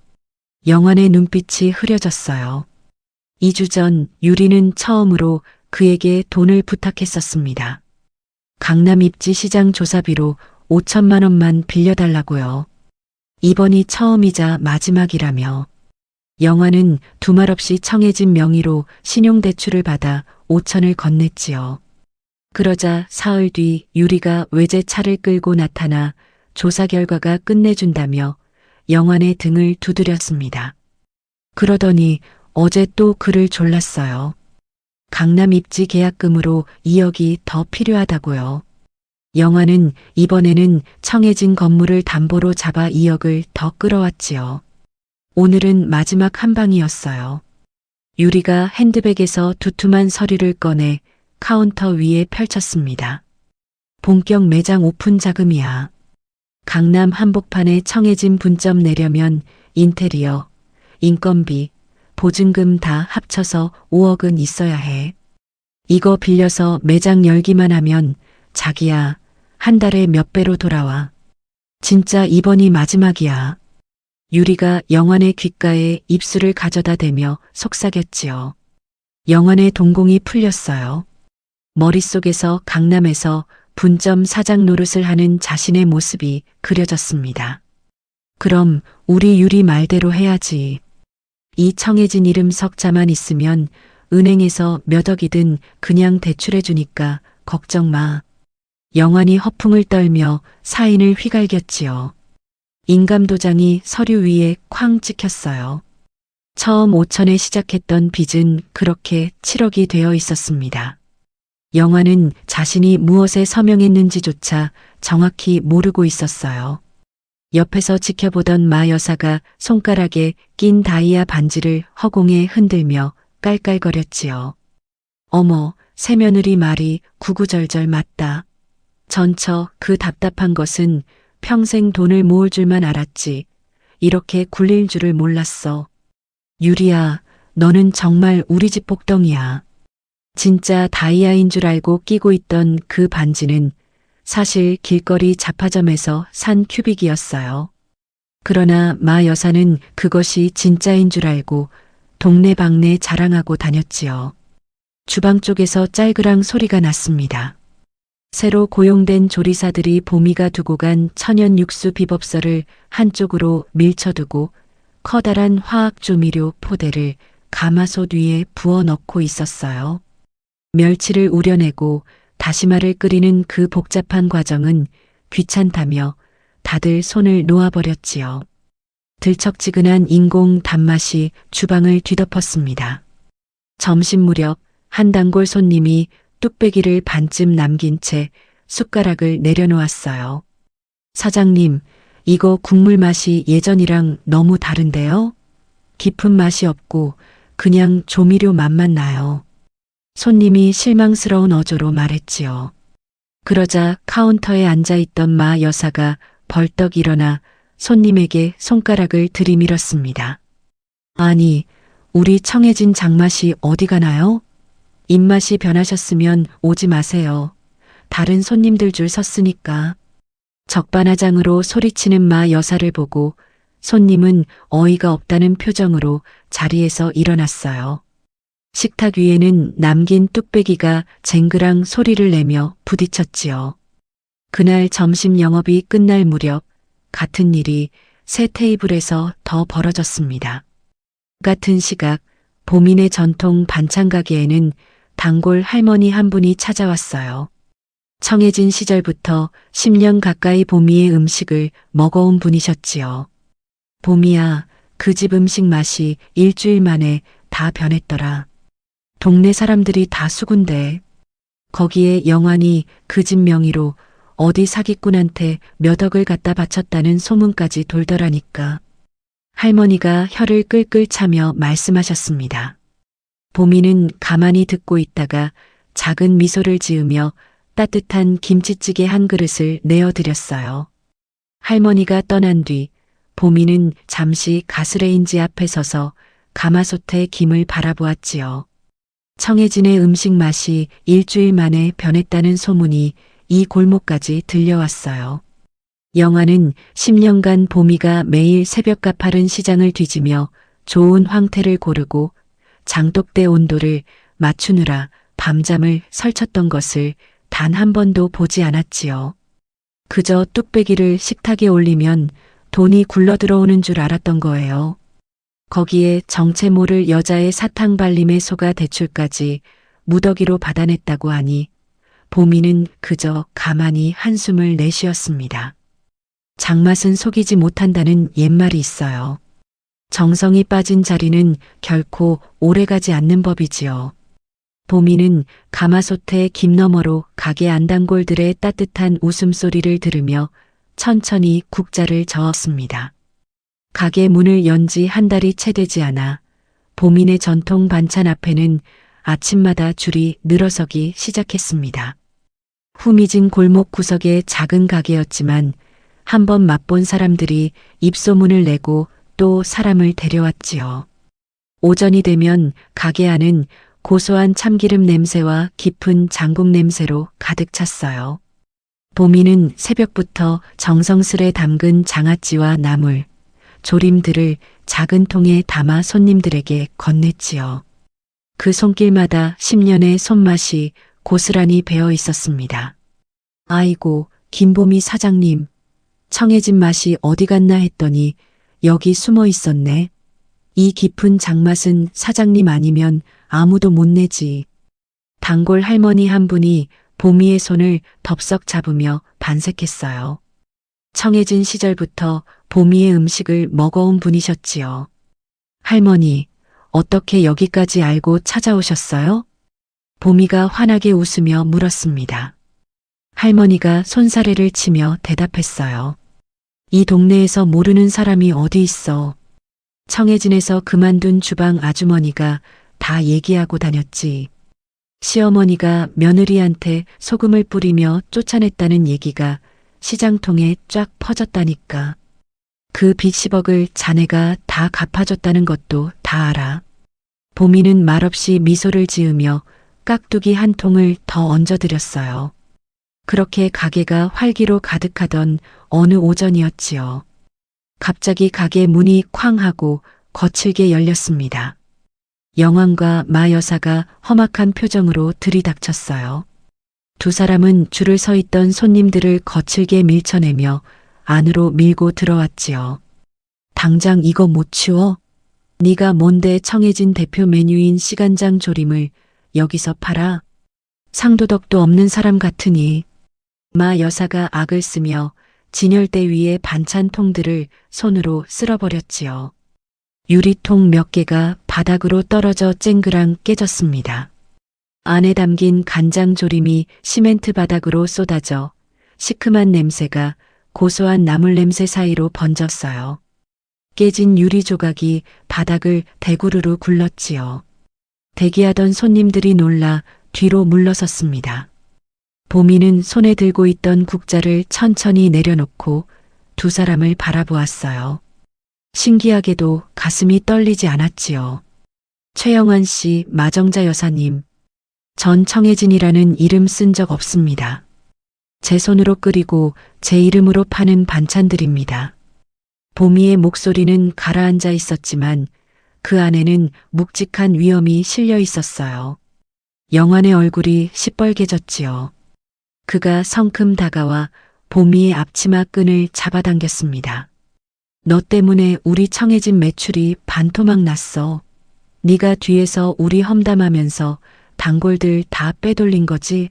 영환의 눈빛이 흐려졌어요. 2주 전 유리는 처음으로 그에게 돈을 부탁했었습니다. 강남 입지 시장 조사비로 5천만 원만 빌려달라고요. 이번이 처음이자 마지막이라며. 영환은 두말 없이 청혜진 명의로 신용대출을 받아 5천을 건넸지요. 그러자 사흘 뒤 유리가 외제차를 끌고 나타나 조사 결과가 끝내준다며 영환의 등을 두드렸습니다. 그러더니 어제 또 그를 졸랐어요. 강남 입지 계약금으로 2억이 더 필요하다고요. 영환은 이번에는 청혜진 건물을 담보로 잡아 2억을 더 끌어왔지요. 오늘은 마지막 한 방이었어요. 유리가 핸드백에서 두툼한 서류를 꺼내 카운터 위에 펼쳤습니다. 본격 매장 오픈 자금이야. 강남 한복판에 청혜진 분점 내려면 인테리어, 인건비, 보증금 다 합쳐서 5억은 있어야 해. 이거 빌려서 매장 열기만 하면 자기야, 한 달에 몇 배로 돌아와. 진짜 이번이 마지막이야. 유리가 영환의 귓가에 입술을 가져다 대며 속삭였지요. 영환의 동공이 풀렸어요. 머릿속에서 강남에서 분점 사장 노릇을 하는 자신의 모습이 그려졌습니다. 그럼 우리 유리 말대로 해야지. 이 청해진 이름 석자만 있으면 은행에서 몇 억이든 그냥 대출해주니까 걱정 마. 영환이 허풍을 떨며 사인을 휘갈겼지요. 인감도장이 서류 위에 쾅 찍혔어요. 처음 5천에 시작했던 빚은 그렇게 7억이 되어 있었습니다. 영환은 자신이 무엇에 서명했는지조차 정확히 모르고 있었어요. 옆에서 지켜보던 마 여사가 손가락에 낀 다이아 반지를 허공에 흔들며 깔깔거렸지요. 어머, 새며느리 말이 구구절절 맞다. 전처 그 답답한 것은 평생 돈을 모을 줄만 알았지. 이렇게 굴릴 줄을 몰랐어. 유리야, 너는 정말 우리 집 복덩이야. 진짜 다이아인 줄 알고 끼고 있던 그 반지는 사실 길거리 잡화점에서 산 큐빅이었어요. 그러나 마 여사는 그것이 진짜인 줄 알고 동네방네 자랑하고 다녔지요. 주방 쪽에서 짤그랑 소리가 났습니다. 새로 고용된 조리사들이 보미가 두고 간 천연 육수 비법서를 한쪽으로 밀쳐두고 커다란 화학 조미료 포대를 가마솥 위에 부어 넣고 있었어요. 멸치를 우려내고 다시마를 끓이는 그 복잡한 과정은 귀찮다며 다들 손을 놓아버렸지요. 들쩍지근한 인공 단맛이 주방을 뒤덮었습니다. 점심 무렵 한 단골 손님이 뚝배기를 반쯤 남긴 채 숟가락을 내려놓았어요. 사장님, 이거 국물 맛이 예전이랑 너무 다른데요? 깊은 맛이 없고 그냥 조미료 맛만 나요. 손님이 실망스러운 어조로 말했지요. 그러자 카운터에 앉아있던 마 여사가 벌떡 일어나 손님에게 손가락을 들이밀었습니다. 아니, 우리 청해진 장맛이 어디 가나요? 입맛이 변하셨으면 오지 마세요. 다른 손님들 줄 섰으니까. 적반하장으로 소리치는 마 여사를 보고 손님은 어이가 없다는 표정으로 자리에서 일어났어요. 식탁 위에는 남긴 뚝배기가 쟁그랑 소리를 내며 부딪혔지요. 그날 점심 영업이 끝날 무렵 같은 일이 새 테이블에서 더 벌어졌습니다. 같은 시각 보민의 전통 반찬 가게에는 단골 할머니 한 분이 찾아왔어요. 청해진 시절부터 10년 가까이 보미의 음식을 먹어온 분이셨지요. 보미야, 그 집 음식 맛이 일주일 만에 다 변했더라. 동네 사람들이 다 수군대. 거기에 영환이 그 집 명의로 어디 사기꾼한테 몇 억을 갖다 바쳤다는 소문까지 돌더라니까. 할머니가 혀를 끌끌 차며 말씀하셨습니다. 보미는 가만히 듣고 있다가 작은 미소를 지으며 따뜻한 김치찌개 한 그릇을 내어드렸어요. 할머니가 떠난 뒤 보미는 잠시 가스레인지 앞에 서서 가마솥의 김을 바라보았지요. 청해진의 음식 맛이 일주일 만에 변했다는 소문이 이 골목까지 들려왔어요. 영화는 10년간 보미가 매일 새벽 가파른 시장을 뒤지며 좋은 황태를 고르고 장독대 온도를 맞추느라 밤잠을 설쳤던 것을 단 한 번도 보지 않았지요. 그저 뚝배기를 식탁에 올리면 돈이 굴러 들어오는 줄 알았던 거예요. 거기에 정체 모를 여자의 사탕 발림에 속아 대출까지 무더기로 받아냈다고 하니 보미는 그저 가만히 한숨을 내쉬었습니다. 장맛은 속이지 못한다는 옛말이 있어요. 정성이 빠진 자리는 결코 오래가지 않는 법이지요. 보미는 가마솥의 김 너머로 가게 안단골들의 따뜻한 웃음소리를 들으며 천천히 국자를 저었습니다. 가게 문을 연 지 한 달이 채 되지 않아 보민의 전통 반찬 앞에는 아침마다 줄이 늘어서기 시작했습니다. 후미진 골목 구석의 작은 가게였지만 한번 맛본 사람들이 입소문을 내고 또 사람을 데려왔지요. 오전이 되면 가게 안은 고소한 참기름 냄새와 깊은 장국 냄새로 가득 찼어요. 보미는 새벽부터 정성스레 담근 장아찌와 나물, 조림들을 작은 통에 담아 손님들에게 건넸지요. 그 손길마다 10년의 손맛이 고스란히 배어 있었습니다. 아이고, 김보미 사장님, 청해진 맛이 어디 갔나 했더니 여기 숨어 있었네. 이 깊은 장맛은 사장님 아니면 아무도 못 내지. 단골 할머니 한 분이 보미의 손을 덥석 잡으며 반색했어요. 청해진 시절부터 보미의 음식을 먹어온 분이셨지요. 할머니, 어떻게 여기까지 알고 찾아오셨어요? 보미가 환하게 웃으며 물었습니다. 할머니가 손사래를 치며 대답했어요. 이 동네에서 모르는 사람이 어디 있어. 청해진에서 그만둔 주방 아주머니가 다 얘기하고 다녔지. 시어머니가 며느리한테 소금을 뿌리며 쫓아냈다는 얘기가 시장통에 쫙 퍼졌다니까. 그 빚 10억을 자네가 다 갚아줬다는 것도 다 알아. 보미는 말없이 미소를 지으며 깍두기 한 통을 더 얹어드렸어요. 그렇게 가게가 활기로 가득하던 어느 오전이었지요. 갑자기 가게 문이 쾅 하고 거칠게 열렸습니다. 영환과 마 여사가 험악한 표정으로 들이닥쳤어요. 두 사람은 줄을 서 있던 손님들을 거칠게 밀쳐내며 안으로 밀고 들어왔지요. 당장 이거 못 치워? 네가 뭔데 청해진 대표 메뉴인 시간장 조림을 여기서 팔아? 상도덕도 없는 사람 같으니. 마 여사가 악을 쓰며 진열대 위에 반찬통들을 손으로 쓸어버렸지요. 유리통 몇 개가 바닥으로 떨어져 쨍그랑 깨졌습니다. 안에 담긴 간장조림이 시멘트 바닥으로 쏟아져 시큼한 냄새가 고소한 나물 냄새 사이로 번졌어요. 깨진 유리 조각이 바닥을 대구르르 굴렀지요. 대기하던 손님들이 놀라 뒤로 물러섰습니다. 보미는 손에 들고 있던 국자를 천천히 내려놓고 두 사람을 바라보았어요. 신기하게도 가슴이 떨리지 않았지요. 최영환 씨, 마정자 여사님. 전 청해진이라는 이름 쓴 적 없습니다. 제 손으로 끓이고 제 이름으로 파는 반찬들입니다. 보미의 목소리는 가라앉아 있었지만 그 안에는 묵직한 위엄이 실려 있었어요. 영환의 얼굴이 시뻘개졌지요. 그가 성큼 다가와 보미의 앞치마 끈을 잡아당겼습니다. 너 때문에 우리 청해진 매출이 반토막 났어. 네가 뒤에서 우리 험담하면서 단골들 다 빼돌린 거지.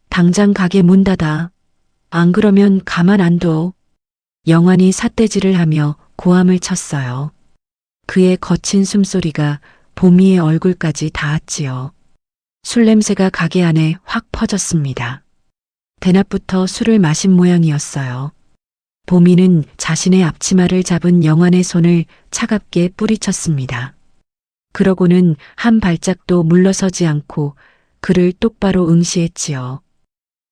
당장 가게 문 닫아. 안 그러면 가만 안 둬. 영환이 삿대질을 하며 고함을 쳤어요. 그의 거친 숨소리가 보미의 얼굴까지 닿았지요. 술 냄새가 가게 안에 확 퍼졌습니다. 대낮부터 술을 마신 모양이었어요. 보미는 자신의 앞치마를 잡은 영환의 손을 차갑게 뿌리쳤습니다. 그러고는 한 발짝도 물러서지 않고 그를 똑바로 응시했지요.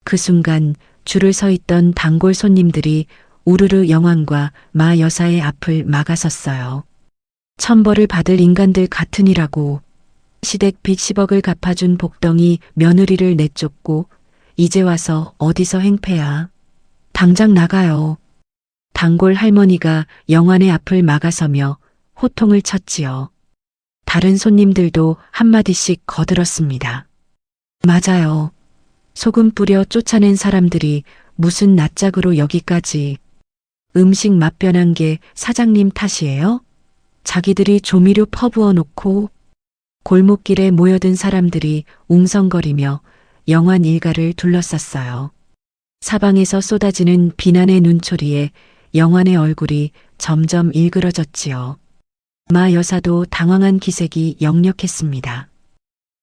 그 순간 줄을 서 있던 단골 손님들이 우르르 영환과 마 여사의 앞을 막아섰어요. 천벌을 받을 인간들 같으니라고. 시댁 빚 10억을 갚아준 복덩이 며느리를 내쫓고 이제 와서 어디서 행패야. 당장 나가요. 단골 할머니가 영환의 앞을 막아서며 호통을 쳤지요. 다른 손님들도 한마디씩 거들었습니다. 맞아요. 소금 뿌려 쫓아낸 사람들이 무슨 낯짝으로 여기까지. 음식 맛 변한 게 사장님 탓이에요? 자기들이 조미료 퍼부어 놓고. 골목길에 모여든 사람들이 웅성거리며 영환 일가를 둘러쌌어요. 사방에서 쏟아지는 비난의 눈초리에 영환의 얼굴이 점점 일그러졌지요. 마 여사도 당황한 기색이 역력했습니다.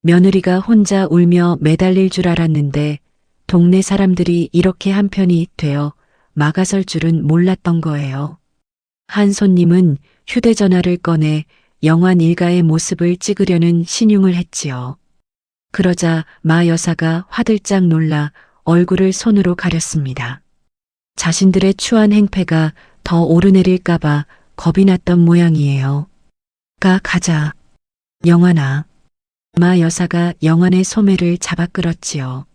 며느리가 혼자 울며 매달릴 줄 알았는데 동네 사람들이 이렇게 한편이 되어 막아설 줄은 몰랐던 거예요. 한 손님은 휴대전화를 꺼내 영환 일가의 모습을 찍으려는 신용을 했지요. 그러자 마 여사가 화들짝 놀라 얼굴을 손으로 가렸습니다. 자신들의 추한 행패가 더 오르내릴까봐 겁이 났던 모양이에요. 가자. 영환아. 마 여사가 영환의 소매를 잡아 끌었지요.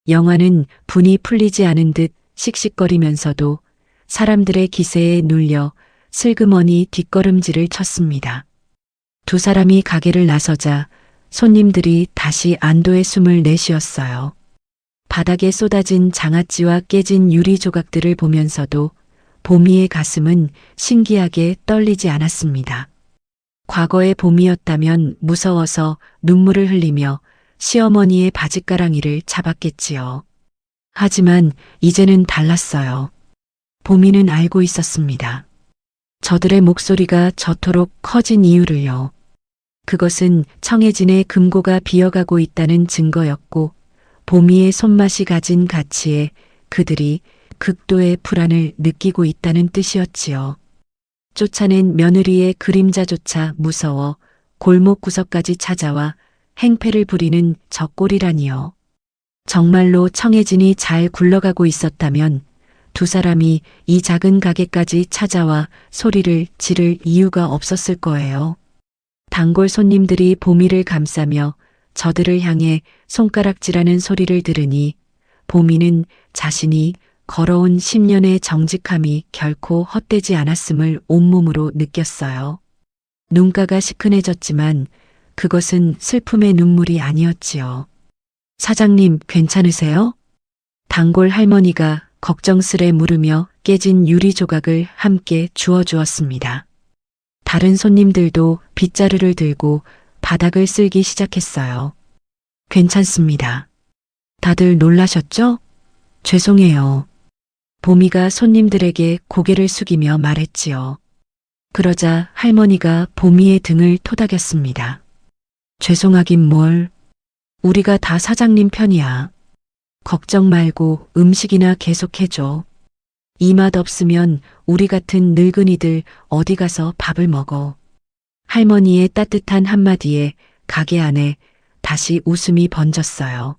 영화는 분이 풀리지 않은 듯 씩씩거리면서도 사람들의 기세에 눌려 슬그머니 뒷걸음질을 쳤습니다. 두 사람이 가게를 나서자 손님들이 다시 안도의 숨을 내쉬었어요. 바닥에 쏟아진 장아찌와 깨진 유리 조각들을 보면서도 보미의 가슴은 신기하게 떨리지 않았습니다. 과거의 봄이었다면 무서워서 눈물을 흘리며 시어머니의 바짓가랑이를 잡았겠지요. 하지만 이제는 달랐어요. 보미는 알고 있었습니다. 저들의 목소리가 저토록 커진 이유를요. 그것은 청해진의 금고가 비어가고 있다는 증거였고 보미의 손맛이 가진 가치에 그들이 극도의 불안을 느끼고 있다는 뜻이었지요. 쫓아낸 며느리의 그림자조차 무서워 골목 구석까지 찾아와 행패를 부리는 저 꼴이라니요. 정말로 청해진이 잘 굴러가고 있었다면 두 사람이 이 작은 가게까지 찾아와 소리를 지를 이유가 없었을 거예요. 단골 손님들이 보미를 감싸며 저들을 향해 손가락질하는 소리를 들으니 보미는 자신이 걸어온 10년의 정직함이 결코 헛되지 않았음을 온몸으로 느꼈어요. 눈가가 시큰해졌지만 그것은 슬픔의 눈물이 아니었지요. 사장님, 괜찮으세요? 단골 할머니가 걱정스레 물으며 깨진 유리 조각을 함께 주워주었습니다. 다른 손님들도 빗자루를 들고 바닥을 쓸기 시작했어요. 괜찮습니다. 다들 놀라셨죠? 죄송해요. 보미가 손님들에게 고개를 숙이며 말했지요. 그러자 할머니가 보미의 등을 토닥였습니다. 죄송하긴 뭘. 우리가 다 사장님 편이야. 걱정 말고 음식이나 계속해줘. 이 맛 없으면 우리 같은 늙은이들 어디 가서 밥을 먹어. 할머니의 따뜻한 한마디에 가게 안에 다시 웃음이 번졌어요.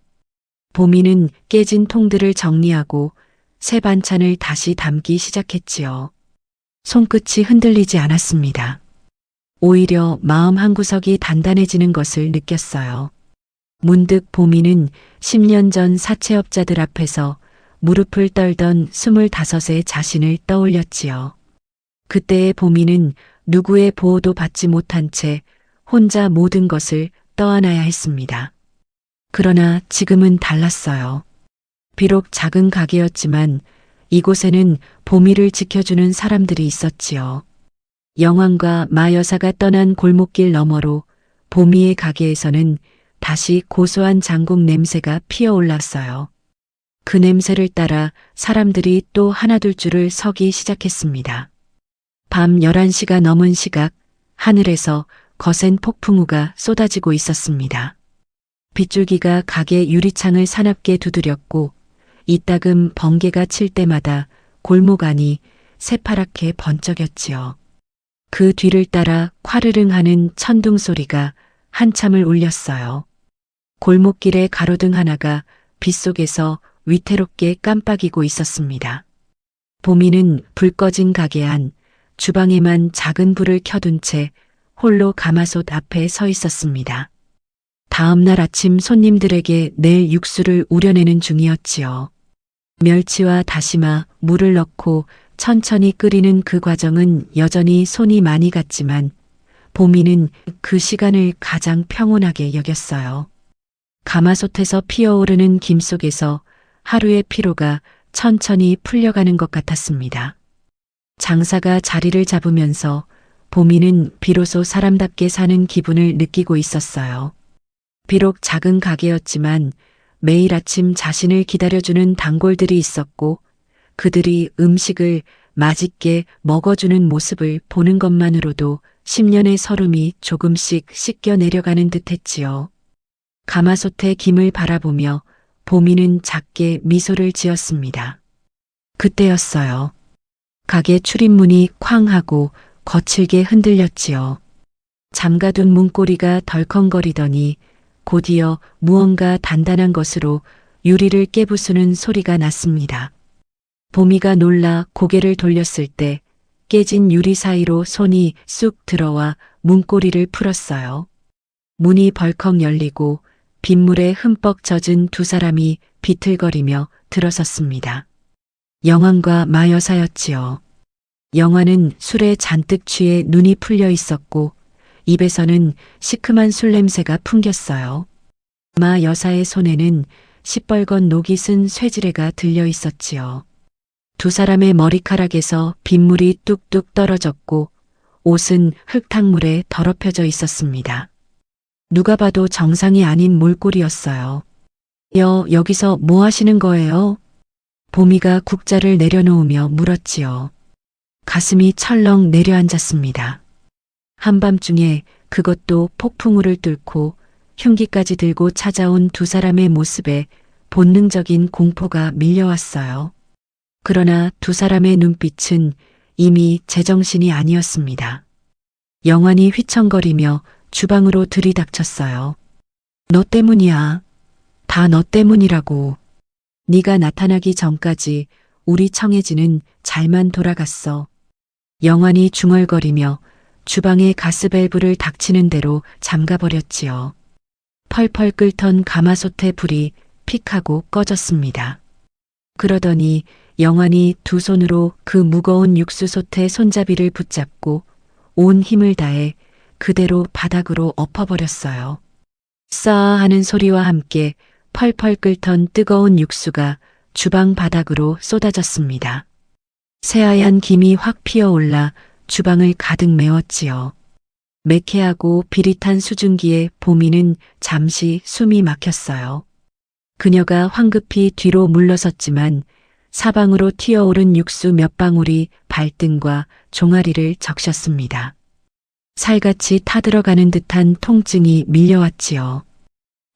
보미는 깨진 통들을 정리하고 새 반찬을 다시 담기 시작했지요. 손끝이 흔들리지 않았습니다. 오히려 마음 한구석이 단단해지는 것을 느꼈어요. 문득 보미는 10년 전 사채업자들 앞에서 무릎을 떨던 25의 자신을 떠올렸지요. 그때의 보미는 누구의 보호도 받지 못한 채 혼자 모든 것을 떠안아야 했습니다. 그러나 지금은 달랐어요. 비록 작은 가게였지만 이곳에는 보미를 지켜주는 사람들이 있었지요. 영왕과 마여사가 떠난 골목길 너머로 보미의 가게에서는 다시 고소한 장국 냄새가 피어올랐어요. 그 냄새를 따라 사람들이 또 하나둘 줄을 서기 시작했습니다. 밤 11시가 넘은 시각, 하늘에서 거센 폭풍우가 쏟아지고 있었습니다. 빗줄기가 가게 유리창을 사납게 두드렸고 이따금 번개가 칠 때마다 골목 안이 새파랗게 번쩍였지요. 그 뒤를 따라 콰르릉 하는 천둥 소리가 한참을 울렸어요. 골목길의 가로등 하나가 빗속에서 위태롭게 깜빡이고 있었습니다. 보미는 불 꺼진 가게 안 주방에만 작은 불을 켜둔 채 홀로 가마솥 앞에 서 있었습니다. 다음 날 아침 손님들에게 내일 육수를 우려내는 중이었지요. 멸치와 다시마, 물을 넣고 천천히 끓이는 그 과정은 여전히 손이 많이 갔지만 보미는 그 시간을 가장 평온하게 여겼어요. 가마솥에서 피어오르는 김 속에서 하루의 피로가 천천히 풀려가는 것 같았습니다. 장사가 자리를 잡으면서 보미는 비로소 사람답게 사는 기분을 느끼고 있었어요. 비록 작은 가게였지만 매일 아침 자신을 기다려주는 단골들이 있었고 그들이 음식을 맛있게 먹어주는 모습을 보는 것만으로도 10년의 서름이 조금씩 씻겨 내려가는 듯했지요. 가마솥의 김을 바라보며 보미는 작게 미소를 지었습니다. 그때였어요. 가게 출입문이 쾅 하고 거칠게 흔들렸지요. 잠가둔 문고리가 덜컹거리더니 곧이어 무언가 단단한 것으로 유리를 깨부수는 소리가 났습니다. 보미가 놀라 고개를 돌렸을 때 깨진 유리 사이로 손이 쑥 들어와 문고리를 풀었어요. 문이 벌컥 열리고 빗물에 흠뻑 젖은 두 사람이 비틀거리며 들어섰습니다. 영환과 마여사였지요. 영환은 술에 잔뜩 취해 눈이 풀려 있었고 입에서는 시큼한 술 냄새가 풍겼어요. 마여사의 손에는 시뻘건 녹이 쓴 쇠지레가 들려 있었지요. 두 사람의 머리카락에서 빗물이 뚝뚝 떨어졌고 옷은 흙탕물에 더럽혀져 있었습니다. 누가 봐도 정상이 아닌 몰골이었어요. 여기서 뭐 하시는 거예요? 보미가 국자를 내려놓으며 물었지요. 가슴이 철렁 내려앉았습니다. 한밤중에 그것도 폭풍우를 뚫고 흉기까지 들고 찾아온 두 사람의 모습에 본능적인 공포가 밀려왔어요. 그러나 두 사람의 눈빛은 이미 제정신이 아니었습니다. 영환이 휘청거리며 주방으로 들이닥쳤어요. 너 때문이야. 다 너 때문이라고. 네가 나타나기 전까지 우리 청해진은 잘만 돌아갔어. 영환이 중얼거리며 주방의 가스밸브를 닥치는 대로 잠가버렸지요. 펄펄 끓던 가마솥의 불이 픽하고 꺼졌습니다. 그러더니 영환이 두 손으로 그 무거운 육수솥의 손잡이를 붙잡고 온 힘을 다해 그대로 바닥으로 엎어버렸어요. 싸 하는 소리와 함께 펄펄 끓던 뜨거운 육수가 주방 바닥으로 쏟아졌습니다. 새하얀 김이 확 피어올라 주방을 가득 메웠지요. 매캐하고 비릿한 수증기에 보미는 잠시 숨이 막혔어요. 그녀가 황급히 뒤로 물러섰지만 사방으로 튀어오른 육수 몇 방울이 발등과 종아리를 적셨습니다. 살같이 타들어가는 듯한 통증이 밀려왔지요.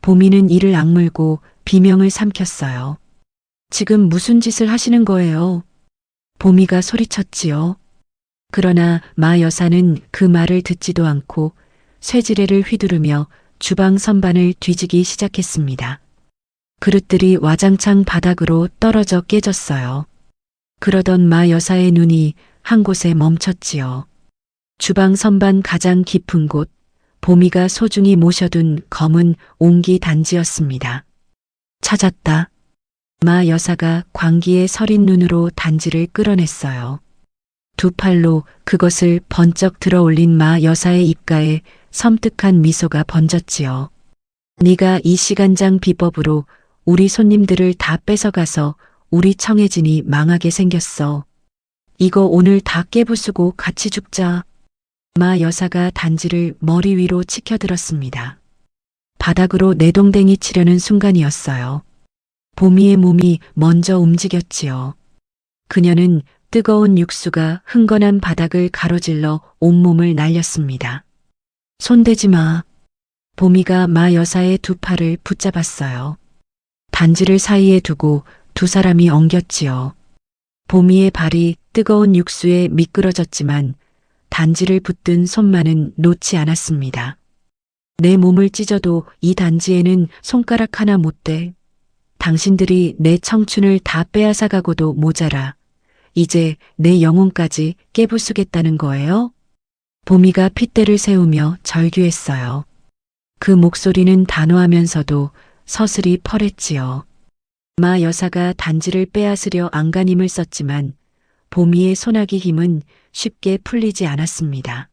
보미는 이를 악물고 비명을 삼켰어요. 지금 무슨 짓을 하시는 거예요? 보미가 소리쳤지요. 그러나 마 여사는 그 말을 듣지도 않고 쇠지레를 휘두르며 주방 선반을 뒤지기 시작했습니다. 그릇들이 와장창 바닥으로 떨어져 깨졌어요. 그러던 마 여사의 눈이 한 곳에 멈췄지요. 주방 선반 가장 깊은 곳, 보미가 소중히 모셔둔 검은 옹기 단지였습니다. 찾았다. 마 여사가 광기에 서린 눈으로 단지를 끌어냈어요. 두 팔로 그것을 번쩍 들어올린 마 여사의 입가에 섬뜩한 미소가 번졌지요. 네가 이 시간장 비법으로 우리 손님들을 다 뺏어가서 우리 청해진이 망하게 생겼어. 이거 오늘 다 깨부수고 같이 죽자. 마 여사가 단지를 머리 위로 치켜들었습니다. 바닥으로 내동댕이 치려는 순간이었어요. 보미의 몸이 먼저 움직였지요. 그녀는 뜨거운 육수가 흥건한 바닥을 가로질러 온몸을 날렸습니다. 손대지 마. 보미가 마 여사의 두 팔을 붙잡았어요. 단지를 사이에 두고 두 사람이 엉겼지요. 보미의 발이 뜨거운 육수에 미끄러졌지만 단지를 붙든 손만은 놓지 않았습니다. 내 몸을 찢어도 이 단지에는 손가락 하나 못 대. 당신들이 내 청춘을 다 빼앗아가고도 모자라. 이제 내 영혼까지 깨부수겠다는 거예요? 보미가 핏대를 세우며 절규했어요. 그 목소리는 단호하면서도 서슬이 펄했지요. 마 여사가 단지를 빼앗으려 안간힘을 썼지만 보미의 소나기 힘은 쉽게 풀리지 않았습니다.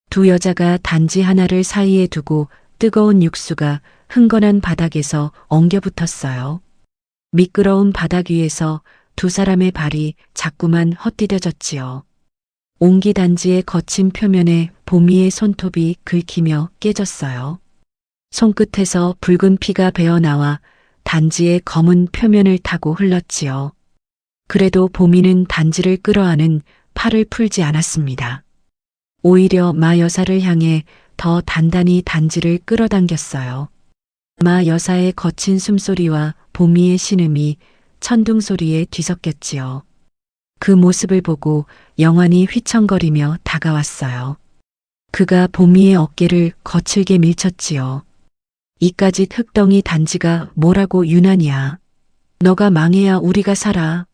두 여자가 단지 하나를 사이에 두고 뜨거운 육수가 흥건한 바닥에서 엉겨붙었어요. 미끄러운 바닥 위에서 두 사람의 발이 자꾸만 헛디뎌졌지요. 옹기 단지의 거친 표면에 보미의 손톱이 긁히며 깨졌어요. 손끝에서 붉은 피가 배어나와 단지의 검은 표면을 타고 흘렀지요. 그래도 보미는 단지를 끌어안은 팔을 풀지 않았습니다. 오히려 마 여사를 향해 더 단단히 단지를 끌어당겼어요. 마 여사의 거친 숨소리와 보미의 신음이 천둥 소리에 뒤섞였지요. 그 모습을 보고 영환이 휘청거리며 다가왔어요. 그가 보미의 어깨를 거칠게 밀쳤지요. 이까짓 흙덩이 단지가 뭐라고 유난이야. 너가 망해야 우리가 살아.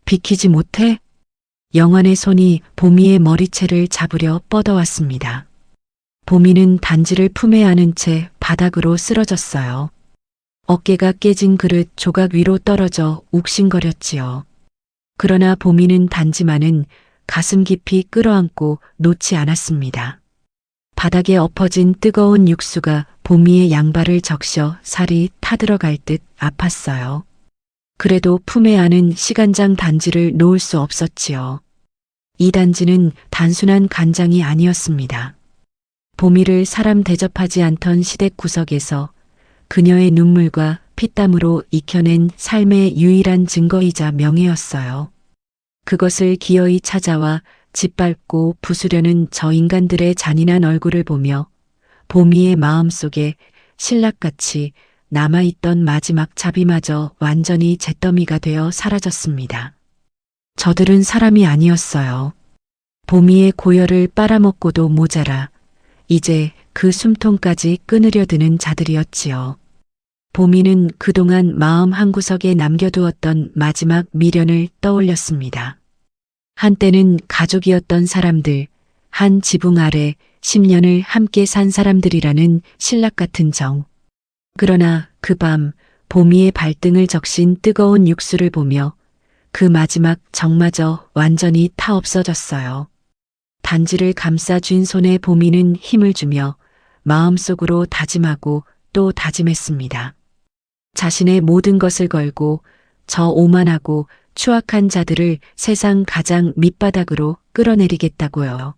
비키지 못해? 영환의 손이 보미의 머리채를 잡으려 뻗어왔습니다. 보미는 단지를 품에 안은 채 바닥으로 쓰러졌어요. 어깨가 깨진 그릇 조각 위로 떨어져 욱신거렸지요. 그러나 보미는 단지만은 가슴 깊이 끌어안고 놓지 않았습니다. 바닥에 엎어진 뜨거운 육수가 보미의 양발을 적셔 살이 타들어갈 듯 아팠어요. 그래도 품에 안은 시간장 단지를 놓을 수 없었지요. 이 단지는 단순한 간장이 아니었습니다. 보미를 사람 대접하지 않던 시댁 구석에서 그녀의 눈물과 피땀으로 익혀낸 삶의 유일한 증거이자 명예였어요. 그것을 기어이 찾아와 짓밟고 부수려는 저 인간들의 잔인한 얼굴을 보며 보미의 마음속에 신락같이 남아있던 마지막 자비마저 완전히 잿더미가 되어 사라졌습니다. 저들은 사람이 아니었어요. 보미의 고열을 빨아먹고도 모자라 이제 그 숨통까지 끊으려 드는 자들이었지요. 보미는 그동안 마음 한구석에 남겨두었던 마지막 미련을 떠올렸습니다. 한때는 가족이었던 사람들, 한 지붕 아래 10년을 함께 산 사람들이라는 신락 같은 정. 그러나 그 밤 보미의 발등을 적신 뜨거운 육수를 보며 그 마지막 정마저 완전히 타 없어졌어요. 단지를 감싸쥔 손에 보미는 힘을 주며 마음속으로 다짐하고 또 다짐했습니다. 자신의 모든 것을 걸고 저 오만하고 추악한 자들을 세상 가장 밑바닥으로 끌어내리겠다고요.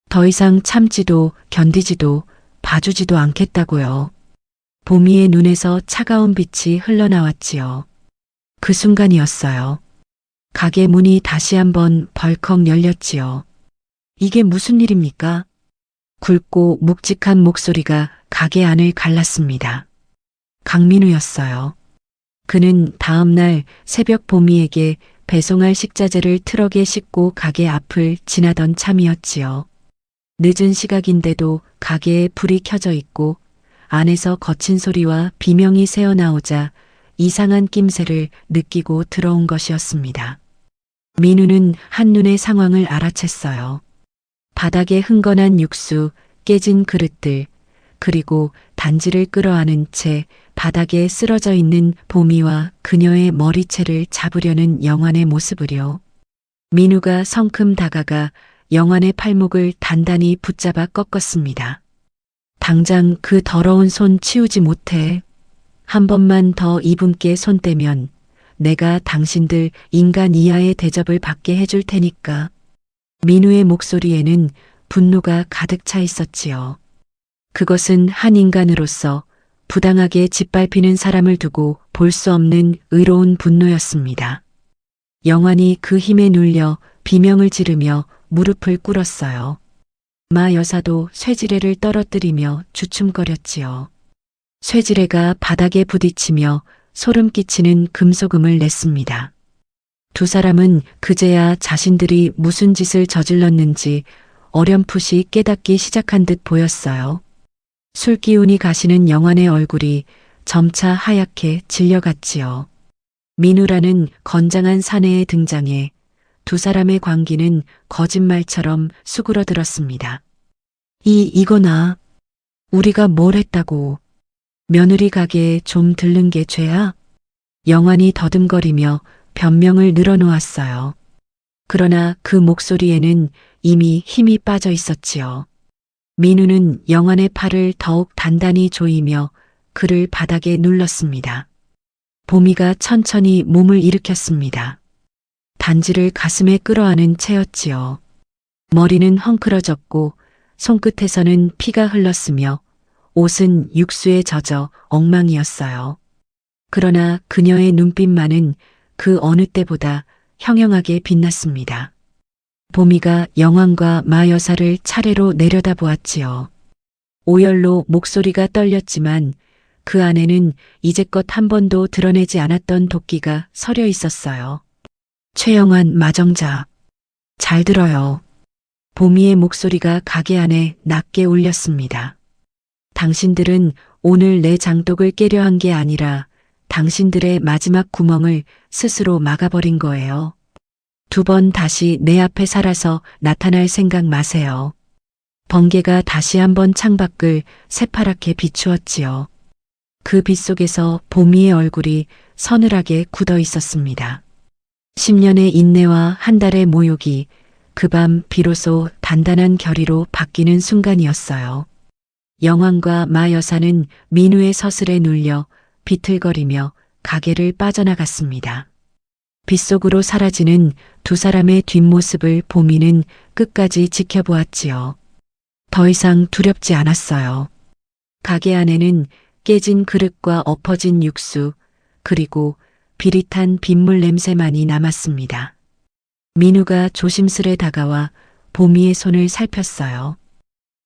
더 이상 참지도 견디지도 봐주지도 않겠다고요. 보미의 눈에서 차가운 빛이 흘러나왔지요. 그 순간이었어요. 가게 문이 다시 한번 벌컥 열렸지요. 이게 무슨 일입니까? 굵고 묵직한 목소리가 가게 안을 갈랐습니다. 강민우였어요. 그는 다음 날 새벽 보미에게 배송할 식자재를 트럭에 싣고 가게 앞을 지나던 참이었지요. 늦은 시각인데도 가게에 불이 켜져 있고 안에서 거친 소리와 비명이 새어나오자 이상한 낌새를 느끼고 들어온 것이었습니다. 민우는 한눈에 상황을 알아챘어요. 바닥에 흥건한 육수, 깨진 그릇들, 그리고 단지를 끌어안은 채 바닥에 쓰러져 있는 보미와 그녀의 머리채를 잡으려는 영환의 모습을요. 민우가 성큼 다가가 영환의 팔목을 단단히 붙잡아 꺾었습니다. 당장 그 더러운 손 치우지 못해. 한 번만 더 이분께 손 떼면 내가 당신들 인간 이하의 대접을 받게 해줄 테니까. 민우의 목소리에는 분노가 가득 차 있었지요. 그것은 한 인간으로서 부당하게 짓밟히는 사람을 두고 볼 수 없는 의로운 분노였습니다. 영환이 그 힘에 눌려 비명을 지르며 무릎을 꿇었어요. 마 여사도 쇠지레를 떨어뜨리며 주춤거렸지요. 쇠지레가 바닥에 부딪히며 소름 끼치는 금소금을 냈습니다. 두 사람은 그제야 자신들이 무슨 짓을 저질렀는지 어렴풋이 깨닫기 시작한 듯 보였어요. 술 기운이 가시는 영환의 얼굴이 점차 하얗게 질려갔지요. 민우라는 건장한 사내의 등장에 두 사람의 광기는 거짓말처럼 수그러들었습니다. 이거나 우리가 뭘 했다고. 며느리 가게에 좀 들른 게 죄야? 영환이 더듬거리며 변명을 늘어놓았어요. 그러나 그 목소리에는 이미 힘이 빠져 있었지요. 민우는 영환의 팔을 더욱 단단히 조이며 그를 바닥에 눌렀습니다. 보미가 천천히 몸을 일으켰습니다. 단지를 가슴에 끌어안은 채였지요. 머리는 헝클어졌고 손끝에서는 피가 흘렀으며 옷은 육수에 젖어 엉망이었어요. 그러나 그녀의 눈빛만은 그 어느 때보다 형형하게 빛났습니다. 보미가 영환과 마 여사를 차례로 내려다보았지요. 오열로 목소리가 떨렸지만 그 안에는 이제껏 한 번도 드러내지 않았던 도끼가 서려 있었어요. 최영환 마정자. 잘 들어요. 보미의 목소리가 가게 안에 낮게 울렸습니다. 당신들은 오늘 내 장독을 깨려 한 게 아니라 당신들의 마지막 구멍을 스스로 막아버린 거예요. 두 번 다시 내 앞에 살아서 나타날 생각 마세요. 번개가 다시 한번 창밖을 새파랗게 비추었지요. 그 빗속에서 보미의 얼굴이 서늘하게 굳어 있었습니다. 10년의 인내와 한 달의 모욕이 그 밤 비로소 단단한 결의로 바뀌는 순간이었어요. 영환과 마 여사는 민우의 서슬에 눌려 비틀거리며 가게를 빠져나갔습니다. 빗속으로 사라지는 두 사람의 뒷모습을 보미는 끝까지 지켜보았지요. 더 이상 두렵지 않았어요. 가게 안에는 깨진 그릇과 엎어진 육수, 그리고 비릿한 빗물 냄새만이 남았습니다. 민우가 조심스레 다가와 보미의 손을 살폈어요.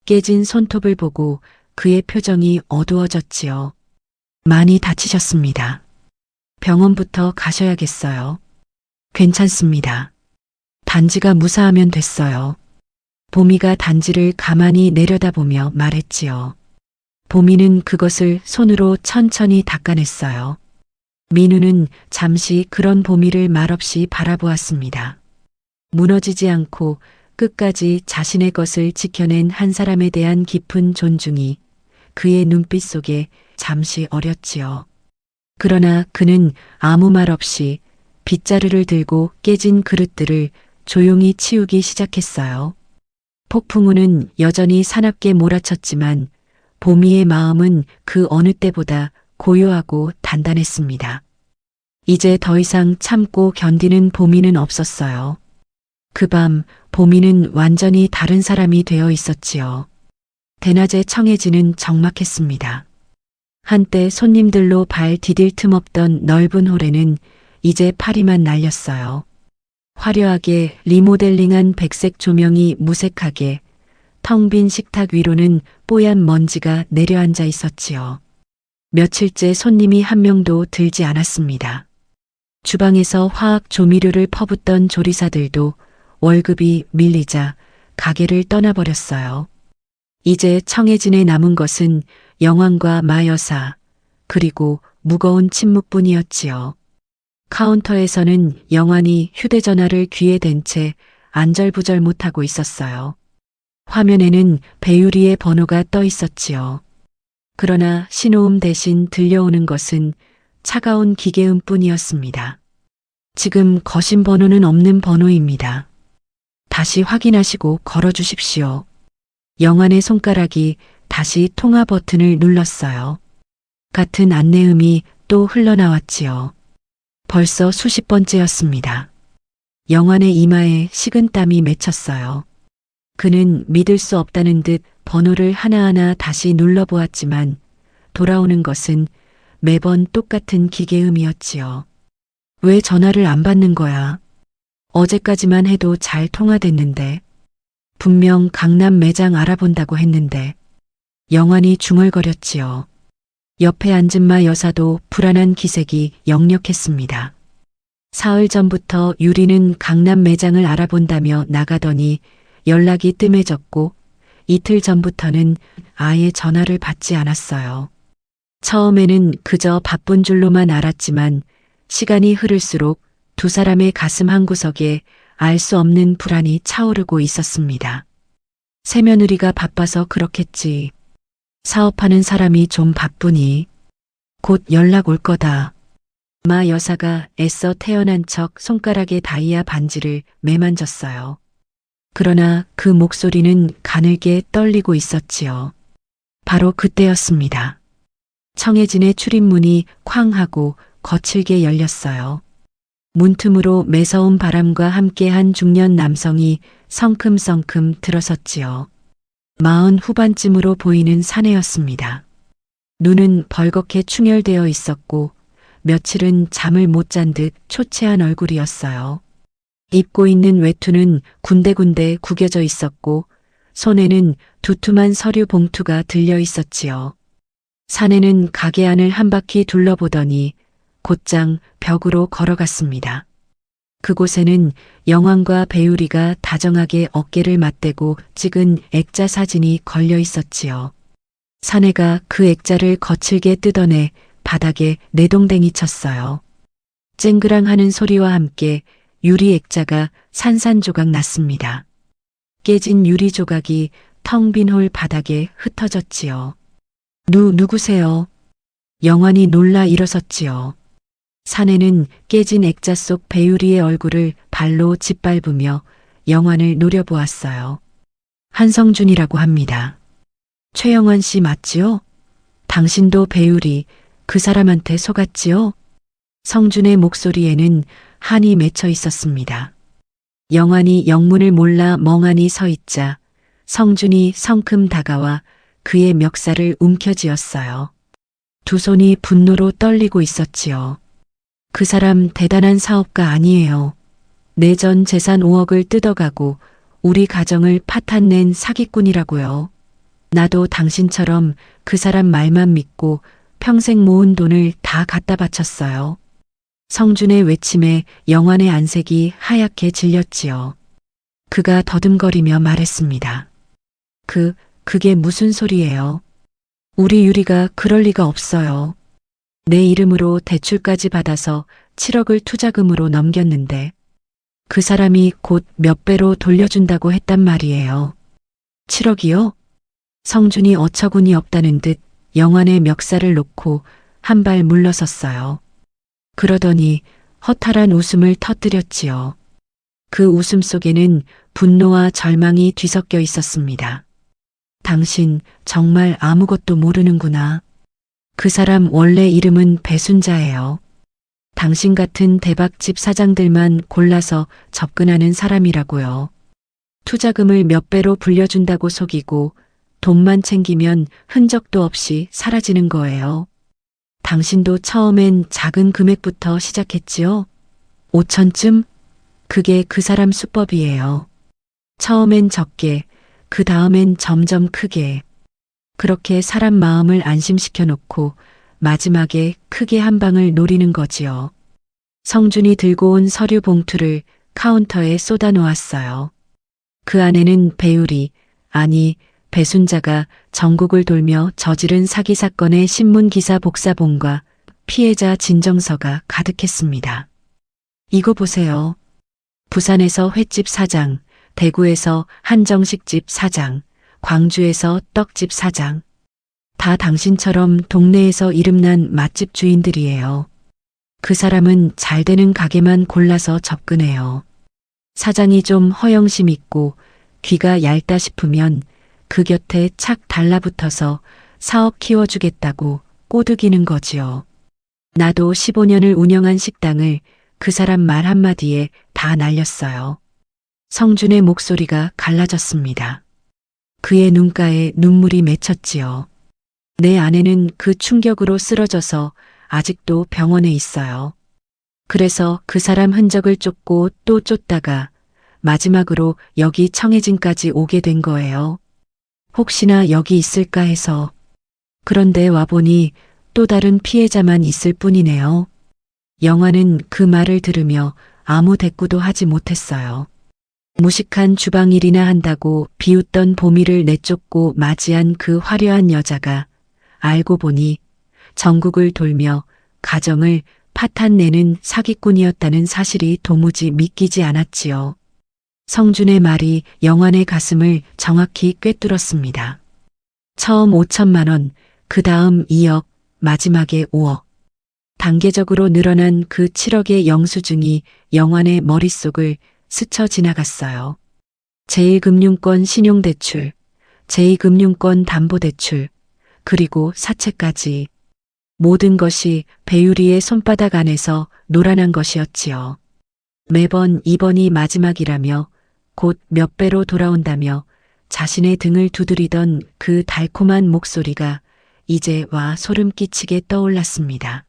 깨진 손톱을 보고 그의 표정이 어두워졌지요. 많이 다치셨습니다. 병원부터 가셔야겠어요. 괜찮습니다. 단지가 무사하면 됐어요. 보미가 단지를 가만히 내려다보며 말했지요. 보미는 그것을 손으로 천천히 닦아냈어요. 민우는 잠시 그런 보미를 말없이 바라보았습니다. 무너지지 않고 끝까지 자신의 것을 지켜낸 한 사람에 대한 깊은 존중이 그의 눈빛 속에 잠시 어렸지요. 그러나 그는 아무 말 없이 빗자루를 들고 깨진 그릇들을 조용히 치우기 시작했어요. 폭풍우는 여전히 사납게 몰아쳤지만 보미의 마음은 그 어느 때보다 고요하고 단단했습니다. 이제 더 이상 참고 견디는 보미는 없었어요. 그 밤 보미는 완전히 다른 사람이 되어 있었지요. 대낮에 청해지는 적막했습니다. 한때 손님들로 발 디딜 틈 없던 넓은 홀에는 이제 파리만 날렸어요. 화려하게 리모델링한 백색 조명이 무색하게, 텅 빈 식탁 위로는 뽀얀 먼지가 내려앉아 있었지요. 며칠째 손님이 한 명도 들지 않았습니다. 주방에서 화학 조미료를 퍼붓던 조리사들도 월급이 밀리자 가게를 떠나버렸어요. 이제 청해진에 남은 것은 영환과 마 여사, 그리고 무거운 침묵뿐이었지요. 카운터에서는 영환이 휴대전화를 귀에 댄 채 안절부절 못하고 있었어요. 화면에는 배유리의 번호가 떠 있었지요. 그러나 신호음 대신 들려오는 것은 차가운 기계음 뿐이었습니다. 지금 거신 번호는 없는 번호입니다. 다시 확인하시고 걸어주십시오. 영환의 손가락이 다시 통화 버튼을 눌렀어요. 같은 안내음이 또 흘러나왔지요. 벌써 수십 번째였습니다. 영환의 이마에 식은땀이 맺혔어요. 그는 믿을 수 없다는 듯 번호를 하나하나 다시 눌러보았지만 돌아오는 것은 매번 똑같은 기계음이었지요. 왜 전화를 안 받는 거야? 어제까지만 해도 잘 통화됐는데. 분명 강남 매장 알아본다고 했는데. 영환이 중얼거렸지요. 옆에 앉은 마 여사도 불안한 기색이 역력했습니다. 사흘 전부터 유리는 강남 매장을 알아본다며 나가더니 연락이 뜸해졌고 이틀 전부터는 아예 전화를 받지 않았어요. 처음에는 그저 바쁜 줄로만 알았지만 시간이 흐를수록 두 사람의 가슴 한구석에 알 수 없는 불안이 차오르고 있었습니다. 새며느리가 바빠서 그렇겠지. 사업하는 사람이 좀 바쁘니. 곧 연락 올 거다. 마 여사가 애써 태어난 척 손가락에 다이아 반지를 매만졌어요. 그러나 그 목소리는 가늘게 떨리고 있었지요. 바로 그때였습니다. 청해진의 출입문이 쾅 하고 거칠게 열렸어요. 문틈으로 매서운 바람과 함께한 중년 남성이 성큼성큼 들어섰지요. 40 후반쯤으로 보이는 사내였습니다. 눈은 벌겋게 충혈되어 있었고 며칠은 잠을 못 잔 듯 초췌한 얼굴이었어요. 입고 있는 외투는 군데군데 구겨져 있었고 손에는 두툼한 서류 봉투가 들려 있었지요. 사내는 가게 안을 한 바퀴 둘러보더니 곧장 벽으로 걸어갔습니다. 그곳에는 영환과 배유리가 다정하게 어깨를 맞대고 찍은 액자 사진이 걸려 있었지요. 사내가 그 액자를 거칠게 뜯어내 바닥에 내동댕이 쳤어요. 쨍그랑하는 소리와 함께 유리 액자가 산산조각 났습니다. 깨진 유리 조각이 텅 빈 홀 바닥에 흩어졌지요. 누구세요? 영환이 놀라 일어섰지요. 사내는 깨진 액자 속 배유리의 얼굴을 발로 짓밟으며 영환을 노려보았어요. 한성준이라고 합니다. 최영환 씨 맞지요? 당신도 배유리, 그 사람한테 속았지요? 성준의 목소리에는 한이 맺혀 있었습니다. 영환이 영문을 몰라 멍하니 서 있자 성준이 성큼 다가와 그의 멱살을 움켜쥐었어요. 두 손이 분노로 떨리고 있었지요. 그 사람 대단한 사업가 아니에요. 내 전 재산 5억을 뜯어가고 우리 가정을 파탄낸 사기꾼이라고요. 나도 당신처럼 그 사람 말만 믿고 평생 모은 돈을 다 갖다 바쳤어요. 성준의 외침에 영환의 안색이 하얗게 질렸지요. 그가 더듬거리며 말했습니다. 그게 무슨 소리예요? 우리 유리가 그럴 리가 없어요. 내 이름으로 대출까지 받아서 7억을 투자금으로 넘겼는데 그 사람이 곧 몇 배로 돌려준다고 했단 말이에요. 7억이요? 성준이 어처구니 없다는 듯 영환의 멱살을 놓고 한 발 물러섰어요. 그러더니 허탈한 웃음을 터뜨렸지요. 그 웃음 속에는 분노와 절망이 뒤섞여 있었습니다. 당신 정말 아무것도 모르는구나. 그 사람 원래 이름은 배순자예요. 당신 같은 대박집 사장들만 골라서 접근하는 사람이라고요. 투자금을 몇 배로 불려준다고 속이고 돈만 챙기면 흔적도 없이 사라지는 거예요. 당신도 처음엔 작은 금액부터 시작했지요? 5천쯤? 그게 그 사람 수법이에요. 처음엔 적게, 그 다음엔 점점 크게. 그렇게 사람 마음을 안심시켜 놓고 마지막에 크게 한 방을 노리는 거지요. 성준이 들고 온 서류 봉투를 카운터에 쏟아 놓았어요. 그 안에는 배유리, 아니 배순자가 전국을 돌며 저지른 사기 사건의 신문 기사 복사본과 피해자 진정서가 가득했습니다. 이거 보세요. 부산에서 횟집 사장, 대구에서 한정식집 사장, 광주에서 떡집 사장. 다 당신처럼 동네에서 이름난 맛집 주인들이에요. 그 사람은 잘 되는 가게만 골라서 접근해요. 사장이 좀 허영심 있고 귀가 얇다 싶으면 그 곁에 착 달라붙어서 사업 키워주겠다고 꼬드기는 거지요. 나도 15년을 운영한 식당을 그 사람 말 한마디에 다 날렸어요. 성준의 목소리가 갈라졌습니다. 그의 눈가에 눈물이 맺혔지요. 내 아내는 그 충격으로 쓰러져서 아직도 병원에 있어요. 그래서 그 사람 흔적을 쫓고 또 쫓다가 마지막으로 여기 청해진까지 오게 된 거예요. 혹시나 여기 있을까 해서. 그런데 와보니 또 다른 피해자만 있을 뿐이네요. 영화는 그 말을 들으며 아무 대꾸도 하지 못했어요. 무식한 주방일이나 한다고 비웃던 보미를 내쫓고 맞이한 그 화려한 여자가 알고 보니 전국을 돌며 가정을 파탄내는 사기꾼이었다는 사실이 도무지 믿기지 않았지요. 성준의 말이 영환의 가슴을 정확히 꿰뚫었습니다. 처음 5천만 원, 그 다음 2억, 마지막에 5억. 단계적으로 늘어난 그 7억의 영수증이 영환의 머릿속을 스쳐 지나갔어요. 제1금융권 신용대출, 제2금융권 담보대출, 그리고 사채까지. 모든 것이 배유리의 손바닥 안에서 노란한 것이었지요. 매번 이번이 마지막이라며 곧 몇 배로 돌아온다며 자신의 등을 두드리던 그 달콤한 목소리가 이제 와 소름 끼치게 떠올랐습니다.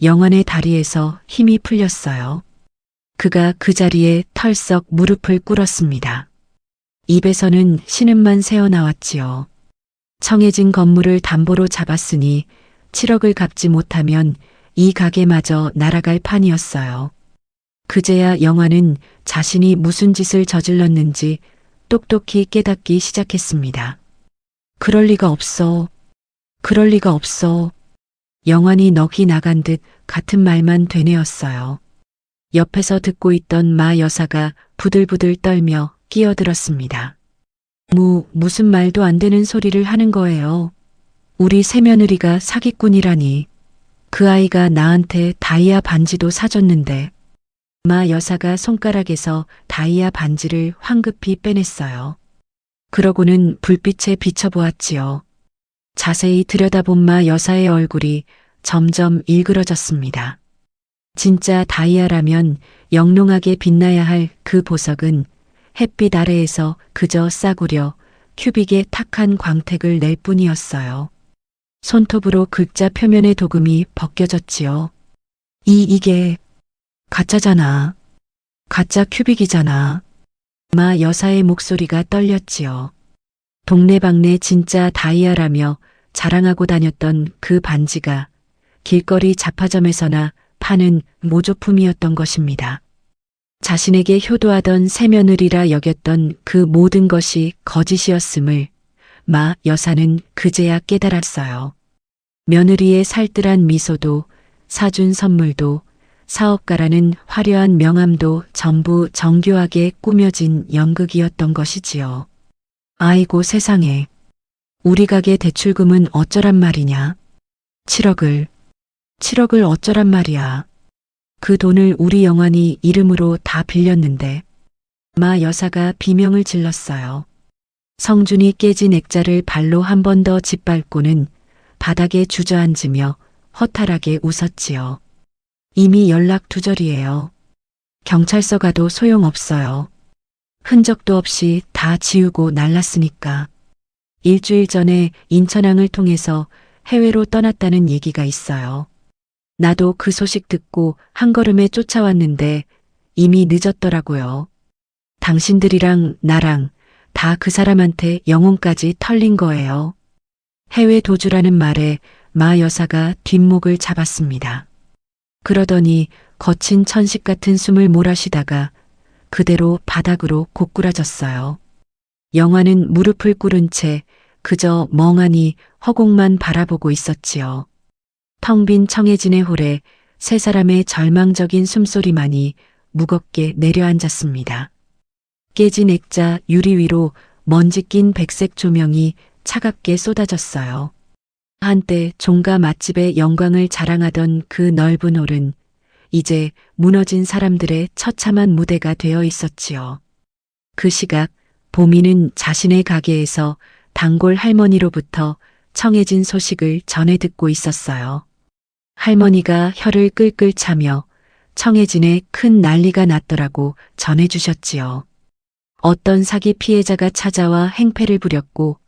영환의 다리에서 힘이 풀렸어요. 그가 그 자리에 털썩 무릎을 꿇었습니다. 입에서는 신음만 새어나왔지요. 청해진 건물을 담보로 잡았으니 7억을 갚지 못하면 이 가게마저 날아갈 판이었어요. 그제야 영환은 자신이 무슨 짓을 저질렀는지 똑똑히 깨닫기 시작했습니다. 그럴 리가 없어. 그럴 리가 없어. 영환이 넋이 나간 듯 같은 말만 되뇌었어요. 옆에서 듣고 있던 마 여사가 부들부들 떨며 끼어들었습니다. 무슨 말도 안 되는 소리를 하는 거예요. 우리 새며느리가 사기꾼이라니. 그 아이가 나한테 다이아 반지도 사줬는데. 마 여사가 손가락에서 다이아 반지를 황급히 빼냈어요. 그러고는 불빛에 비춰보았지요. 자세히 들여다본 마 여사의 얼굴이 점점 일그러졌습니다. 진짜 다이아라면 영롱하게 빛나야 할 그 보석은 햇빛 아래에서 그저 싸구려 큐빅의 탁한 광택을 낼 뿐이었어요. 손톱으로 글자 표면의 도금이 벗겨졌지요. 이게 가짜잖아. 가짜 큐빅이잖아. 마 여사의 목소리가 떨렸지요. 동네방네 진짜 다이아라며 자랑하고 다녔던 그 반지가 길거리 잡화점에서나 파는 모조품이었던 것입니다. 자신에게 효도하던 새며느리라 여겼던 그 모든 것이 거짓이었음을 마 여사는 그제야 깨달았어요. 며느리의 살뜰한 미소도 사준 선물도 사업가라는 화려한 명함도 전부 정교하게 꾸며진 연극이었던 것이지요. 아이고 세상에. 우리 가게 대출금은 어쩌란 말이냐. 7억을 어쩌란 말이야. 그 돈을 우리 영환이 이름으로 다 빌렸는데. 마 여사가 비명을 질렀어요. 성준이 깨진 액자를 발로 한 번 더 짓밟고는 바닥에 주저앉으며 허탈하게 웃었지요. 이미 연락 두절이에요. 경찰서 가도 소용없어요. 흔적도 없이 다 지우고 날랐으니까. 일주일 전에 인천항을 통해서 해외로 떠났다는 얘기가 있어요. 나도 그 소식 듣고 한 걸음에 쫓아왔는데 이미 늦었더라고요. 당신들이랑 나랑 다 그 사람한테 영혼까지 털린 거예요. 해외 도주라는 말에 마 여사가 뒷목을 잡았습니다. 그러더니 거친 천식 같은 숨을 몰아쉬다가 그대로 바닥으로 고꾸라졌어요. 영화는 무릎을 꿇은 채 그저 멍하니 허공만 바라보고 있었지요. 텅 빈 청해진의 홀에 세 사람의 절망적인 숨소리만이 무겁게 내려앉았습니다. 깨진 액자 유리 위로 먼지 낀 백색 조명이 차갑게 쏟아졌어요. 한때 종가 맛집의 영광을 자랑하던 그 넓은 홀은 이제 무너진 사람들의 처참한 무대가 되어 있었지요. 그 시각 보미는 자신의 가게에서 단골 할머니로부터 청해진 소식을 전해 듣고 있었어요. 할머니가 혀를 끌끌 차며 청해진에 큰 난리가 났더라고 전해 주셨지요. 어떤 사기 피해자가 찾아와 행패를 부렸고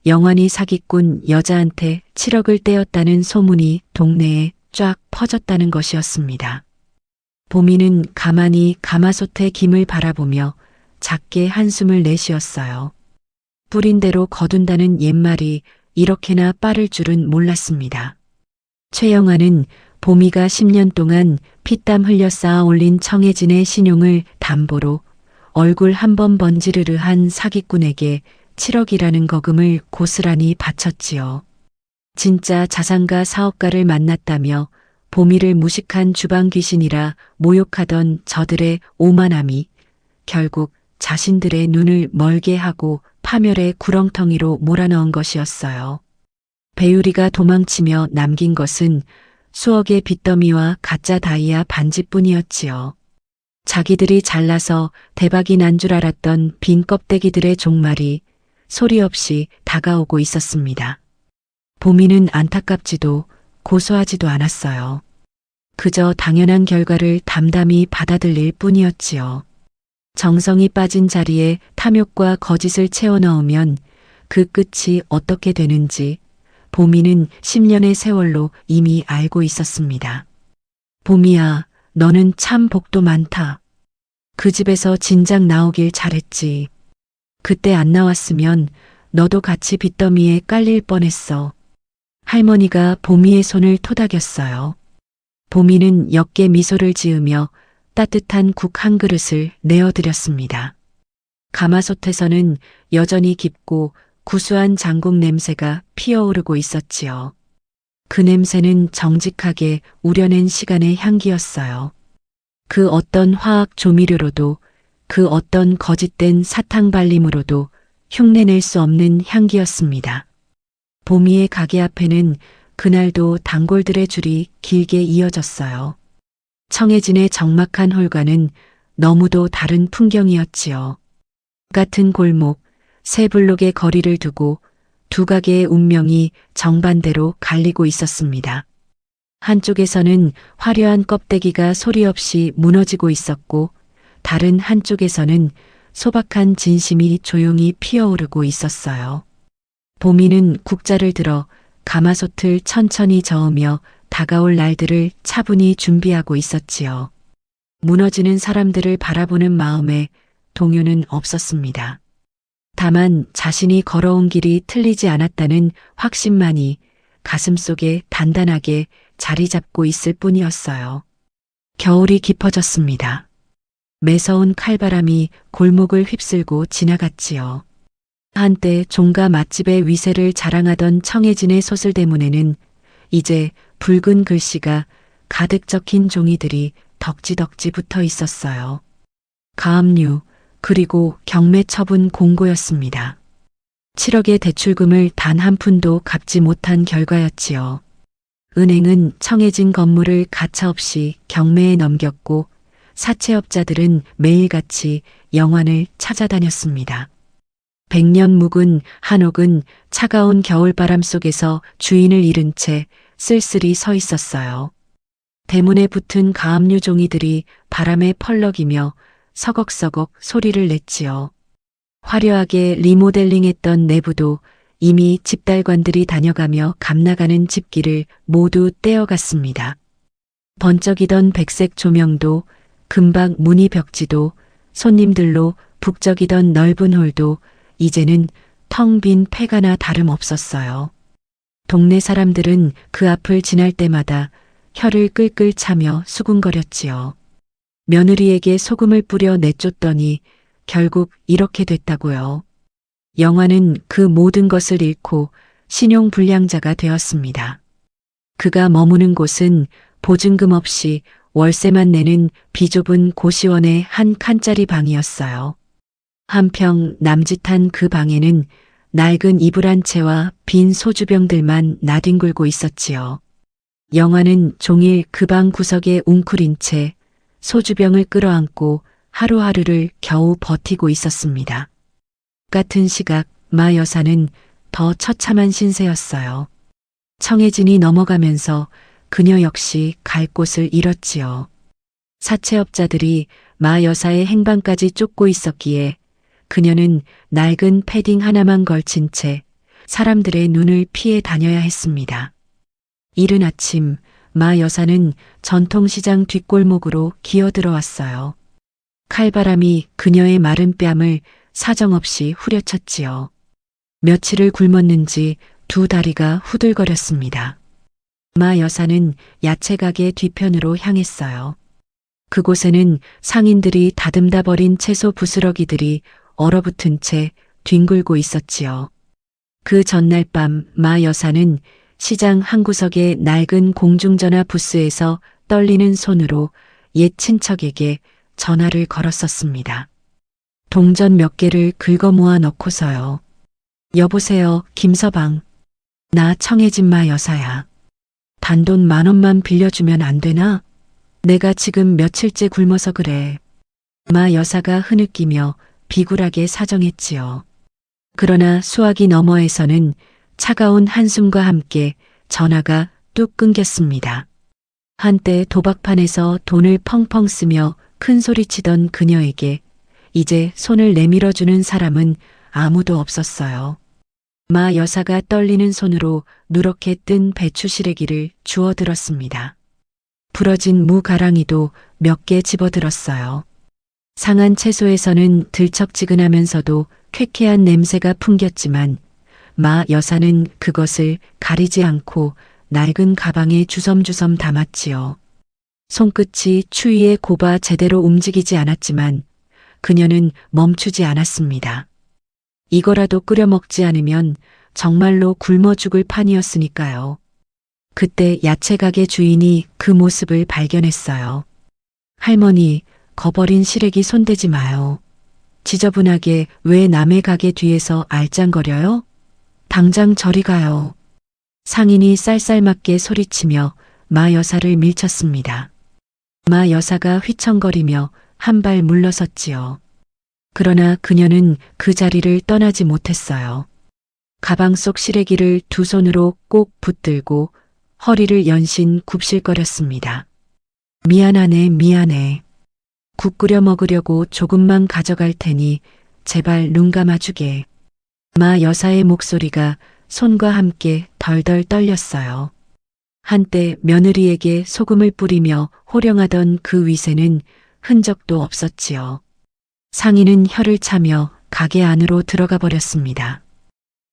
영환이 사기꾼 여자한테 7억을 떼었다는 소문이 동네에 쫙 퍼졌다는 것이었습니다. 보미는 가만히 가마솥의 김을 바라보며 작게 한숨을 내쉬었어요. 뿌린 대로 거둔다는 옛말이 이렇게나 빠를 줄은 몰랐습니다. 최영아는 보미가 10년 동안 피땀 흘려 쌓아 올린 청해진의 신용을 담보로 얼굴 한 번 번지르르 한 사기꾼에게 7억이라는 거금을 고스란히 바쳤지요. 진짜 자산가 사업가를 만났다며 보미를 무식한 주방 귀신이라 모욕하던 저들의 오만함이 결국 자신들의 눈을 멀게 하고 파멸의 구렁텅이로 몰아넣은 것이었어요. 배유리가 도망치며 남긴 것은 수억의 빚더미와 가짜 다이아 반지뿐이었지요. 자기들이 잘나서 대박이 난 줄 알았던 빈 껍데기들의 종말이 소리 없이 다가오고 있었습니다. 보미는 안타깝지도 고소하지도 않았어요. 그저 당연한 결과를 담담히 받아들일 뿐이었지요. 정성이 빠진 자리에 탐욕과 거짓을 채워 넣으면 그 끝이 어떻게 되는지 보미는 10년의 세월로 이미 알고 있었습니다. 보미야, 너는 참 복도 많다. 그 집에서 진작 나오길 잘했지. 그때 안 나왔으면 너도 같이 빚더미에 깔릴 뻔했어. 할머니가 보미의 손을 토닥였어요. 보미는 역게 미소를 지으며 따뜻한 국 한 그릇을 내어드렸습니다. 가마솥에서는 여전히 깊고 구수한 장국 냄새가 피어오르고 있었지요. 그 냄새는 정직하게 우려낸 시간의 향기였어요. 그 어떤 화학 조미료로도 그 어떤 거짓된 사탕 발림으로도 흉내낼 수 없는 향기였습니다. 보미의 가게 앞에는 그날도 단골들의 줄이 길게 이어졌어요. 청해진의 적막한 홀과는 너무도 다른 풍경이었지요. 같은 골목, 세 블록의 거리를 두고 두 가게의 운명이 정반대로 갈리고 있었습니다. 한쪽에서는 화려한 껍데기가 소리 없이 무너지고 있었고, 다른 한쪽에서는 소박한 진심이 조용히 피어오르고 있었어요. 보미는 국자를 들어 가마솥을 천천히 저으며 다가올 날들을 차분히 준비하고 있었지요. 무너지는 사람들을 바라보는 마음에 동요는 없었습니다. 다만 자신이 걸어온 길이 틀리지 않았다는 확신만이 가슴속에 단단하게 자리 잡고 있을 뿐이었어요. 겨울이 깊어졌습니다. 매서운 칼바람이 골목을 휩쓸고 지나갔지요. 한때 종가 맛집의 위세를 자랑하던 청해진의 소슬대문에는 이제 붉은 글씨가 가득 적힌 종이들이 덕지덕지 붙어 있었어요. 가압류, 그리고 경매 처분 공고였습니다. 7억의 대출금을 단 한 푼도 갚지 못한 결과였지요. 은행은 청해진 건물을 가차없이 경매에 넘겼고 사채업자들은 매일같이 영환을 찾아다녔습니다. 100년 묵은 한옥은 차가운 겨울바람 속에서 주인을 잃은 채 쓸쓸히 서 있었어요. 대문에 붙은 가압류 종이들이 바람에 펄럭이며 서걱서걱 소리를 냈지요. 화려하게 리모델링했던 내부도 이미 집달관들이 다녀가며 감나가는 집기를 모두 떼어갔습니다. 번쩍이던 백색 조명도, 금박 무늬 벽지도, 손님들로 북적이던 넓은 홀도 이제는 텅 빈 폐가나 다름없었어요. 동네 사람들은 그 앞을 지날 때마다 혀를 끌끌 차며 수군거렸지요. 며느리에게 소금을 뿌려 내쫓더니 결국 이렇게 됐다고요. 영화는 그 모든 것을 잃고 신용불량자가 되었습니다. 그가 머무는 곳은 보증금 없이 월세만 내는 비좁은 고시원의 한 칸짜리 방이었어요. 한평 남짓한 그 방에는 낡은 이불 한 채와 빈 소주병들만 나뒹굴고 있었지요. 영화는 종일 그 방 구석에 웅크린 채 소주병을 끌어안고 하루하루를 겨우 버티고 있었습니다. 같은 시각 마 여사는 더 처참한 신세였어요. 청해진이 넘어가면서 그녀 역시 갈 곳을 잃었지요. 사채업자들이 마 여사의 행방까지 쫓고 있었기에 그녀는 낡은 패딩 하나만 걸친 채 사람들의 눈을 피해 다녀야 했습니다. 이른 아침 마 여사는 전통시장 뒷골목으로 기어들어왔어요. 칼바람이 그녀의 마른 뺨을 사정없이 후려쳤지요. 며칠을 굶었는지 두 다리가 후들거렸습니다. 마 여사는 야채가게 뒤편으로 향했어요. 그곳에는 상인들이 다듬다 버린 채소 부스러기들이 얼어붙은 채 뒹굴고 있었지요. 그 전날 밤 마 여사는 시장 한 구석의 낡은 공중전화 부스에서 떨리는 손으로 옛 친척에게 전화를 걸었었습니다. 동전 몇 개를 긁어 모아 넣고서요. 여보세요, 김서방. 나 청해진 마 여사야. 단돈 10,000원만 빌려주면 안 되나? 내가 지금 며칠째 굶어서 그래. 마 여사가 흐느끼며 비굴하게 사정했지요. 그러나 수화기 너머에서는 차가운 한숨과 함께 전화가 뚝 끊겼습니다. 한때 도박판에서 돈을 펑펑 쓰며 큰 소리치던 그녀에게 이제 손을 내밀어주는 사람은 아무도 없었어요. 마 여사가 떨리는 손으로 누렇게 뜬 배추 시래기를 주워들었습니다. 부러진 무 가랑이도 몇 개 집어들었어요. 상한 채소에서는 들쩍지근하면서도 쾌쾌한 냄새가 풍겼지만 마 여사는 그것을 가리지 않고 낡은 가방에 주섬주섬 담았지요. 손끝이 추위에 곱아 제대로 움직이지 않았지만 그녀는 멈추지 않았습니다. 이거라도 끓여 먹지 않으면 정말로 굶어 죽을 판이었으니까요. 그때 야채가게 주인이 그 모습을 발견했어요. 할머니, 거버린 시래기 손대지 마요. 지저분하게 왜 남의 가게 뒤에서 알짱거려요? 당장 저리 가요. 상인이 쌀쌀맞게 소리치며 마 여사를 밀쳤습니다. 마 여사가 휘청거리며 한 발 물러섰지요. 그러나 그녀는 그 자리를 떠나지 못했어요. 가방 속 시래기를 두 손으로 꼭 붙들고 허리를 연신 굽실거렸습니다. 미안하네, 미안해. 국 끓여 먹으려고 조금만 가져갈 테니 제발 눈 감아주게. 마 여사의 목소리가 손과 함께 덜덜 떨렸어요. 한때 며느리에게 소금을 뿌리며 호령하던 그 위세는 흔적도 없었지요. 상인은 혀를 차며 가게 안으로 들어가 버렸습니다.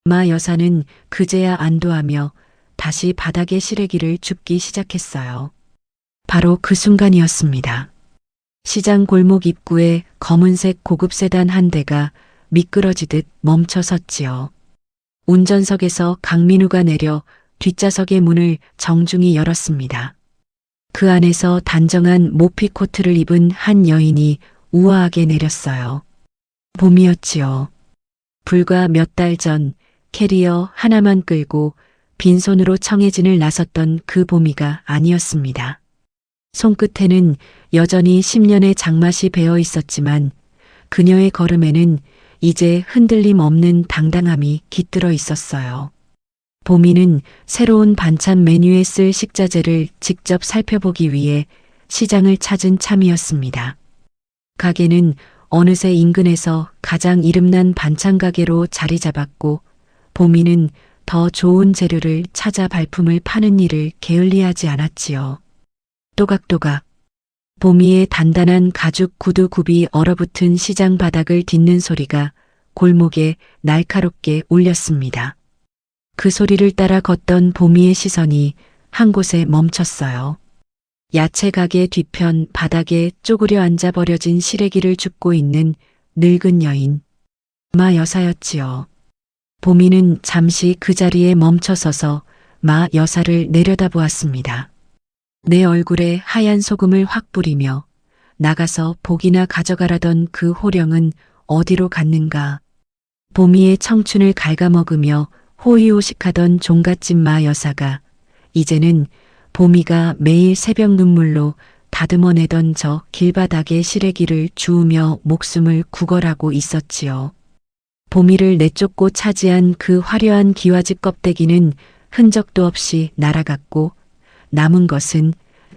마 여사는 그제야 안도하며 다시 바닥에 시래기를 줍기 시작했어요. 바로 그 순간이었습니다. 시장 골목 입구에 검은색 고급 세단 한 대가 미끄러지듯 멈춰 섰지요. 운전석에서 강민우가 내려 뒷좌석의 문을 정중히 열었습니다. 그 안에서 단정한 모피 코트를 입은 한 여인이 우아하게 내렸어요. 봄이었지요. 불과 몇 달 전 캐리어 하나만 끌고 빈손으로 청해진을 나섰던 그 봄이가 아니었습니다. 손끝에는 여전히 10년의 장맛이 배어 있었지만 그녀의 걸음에는 이제 흔들림 없는 당당함이 깃들어 있었어요. 봄이는 새로운 반찬 메뉴에 쓸 식자재를 직접 살펴보기 위해 시장을 찾은 참이었습니다. 가게는 어느새 인근에서 가장 이름난 반찬 가게로 자리 잡았고 봄이는 더 좋은 재료를 찾아 발품을 파는 일을 게을리하지 않았지요. 또각또각 봄이의 단단한 가죽 구두 굽이 얼어붙은 시장 바닥을 딛는 소리가 골목에 날카롭게 울렸습니다. 그 소리를 따라 걷던 봄이의 시선이 한 곳에 멈췄어요. 야채 가게 뒤편 바닥에 쪼그려 앉아 버려진 시래기를 줍고 있는 늙은 여인. 마 여사였지요. 봄이는 잠시 그 자리에 멈춰서서 마 여사를 내려다보았습니다. 내 얼굴에 하얀 소금을 확 뿌리며 나가서 복이나 가져가라던 그 호령은 어디로 갔는가. 봄이의 청춘을 갉아먹으며 호의호식하던 종갓집 마 여사가 이제는 봄이가 매일 새벽 눈물로 다듬어내던 저 길바닥에 시래기를 주우며 목숨을 구걸하고 있었지요. 봄이를 내쫓고 차지한 그 화려한 기와집 껍데기는 흔적도 없이 날아갔고 남은 것은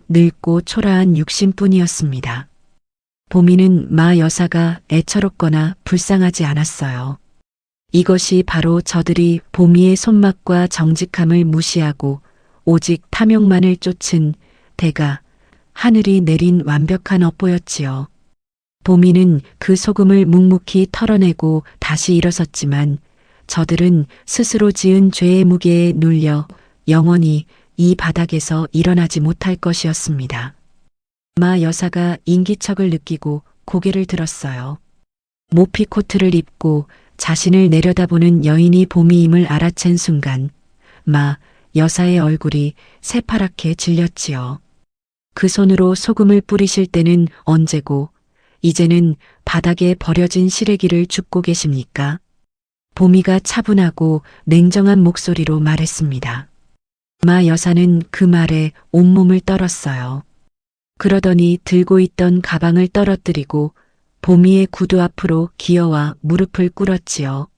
늙고 초라한 육신뿐이었습니다. 봄이는 마 여사가 애처롭거나 불쌍하지 않았어요. 이것이 바로 저들이 봄이의 손맛과 정직함을 무시하고 오직 탐욕만을 쫓은 대가 하늘이 내린 완벽한 업보였지요. 봄이는 그 소금을 묵묵히 털어내고 다시 일어섰지만 저들은 스스로 지은 죄의 무게에 눌려 영원히 이 바닥에서 일어나지 못할 것이었습니다. 마 여사가 인기척을 느끼고 고개를 들었어요. 모피 코트를 입고 자신을 내려다보는 여인이 봄이임을 알아챈 순간 마 여사의 얼굴이 새파랗게 질렸지요. 그 손으로 소금을 뿌리실 때는 언제고 이제는 바닥에 버려진 시래기를 줍고 계십니까? 봄이가 차분하고 냉정한 목소리로 말했습니다. 마 여사는 그 말에 온몸을 떨었어요. 그러더니 들고 있던 가방을 떨어뜨리고 봄이의 구두 앞으로 기어와 무릎을 꿇었지요.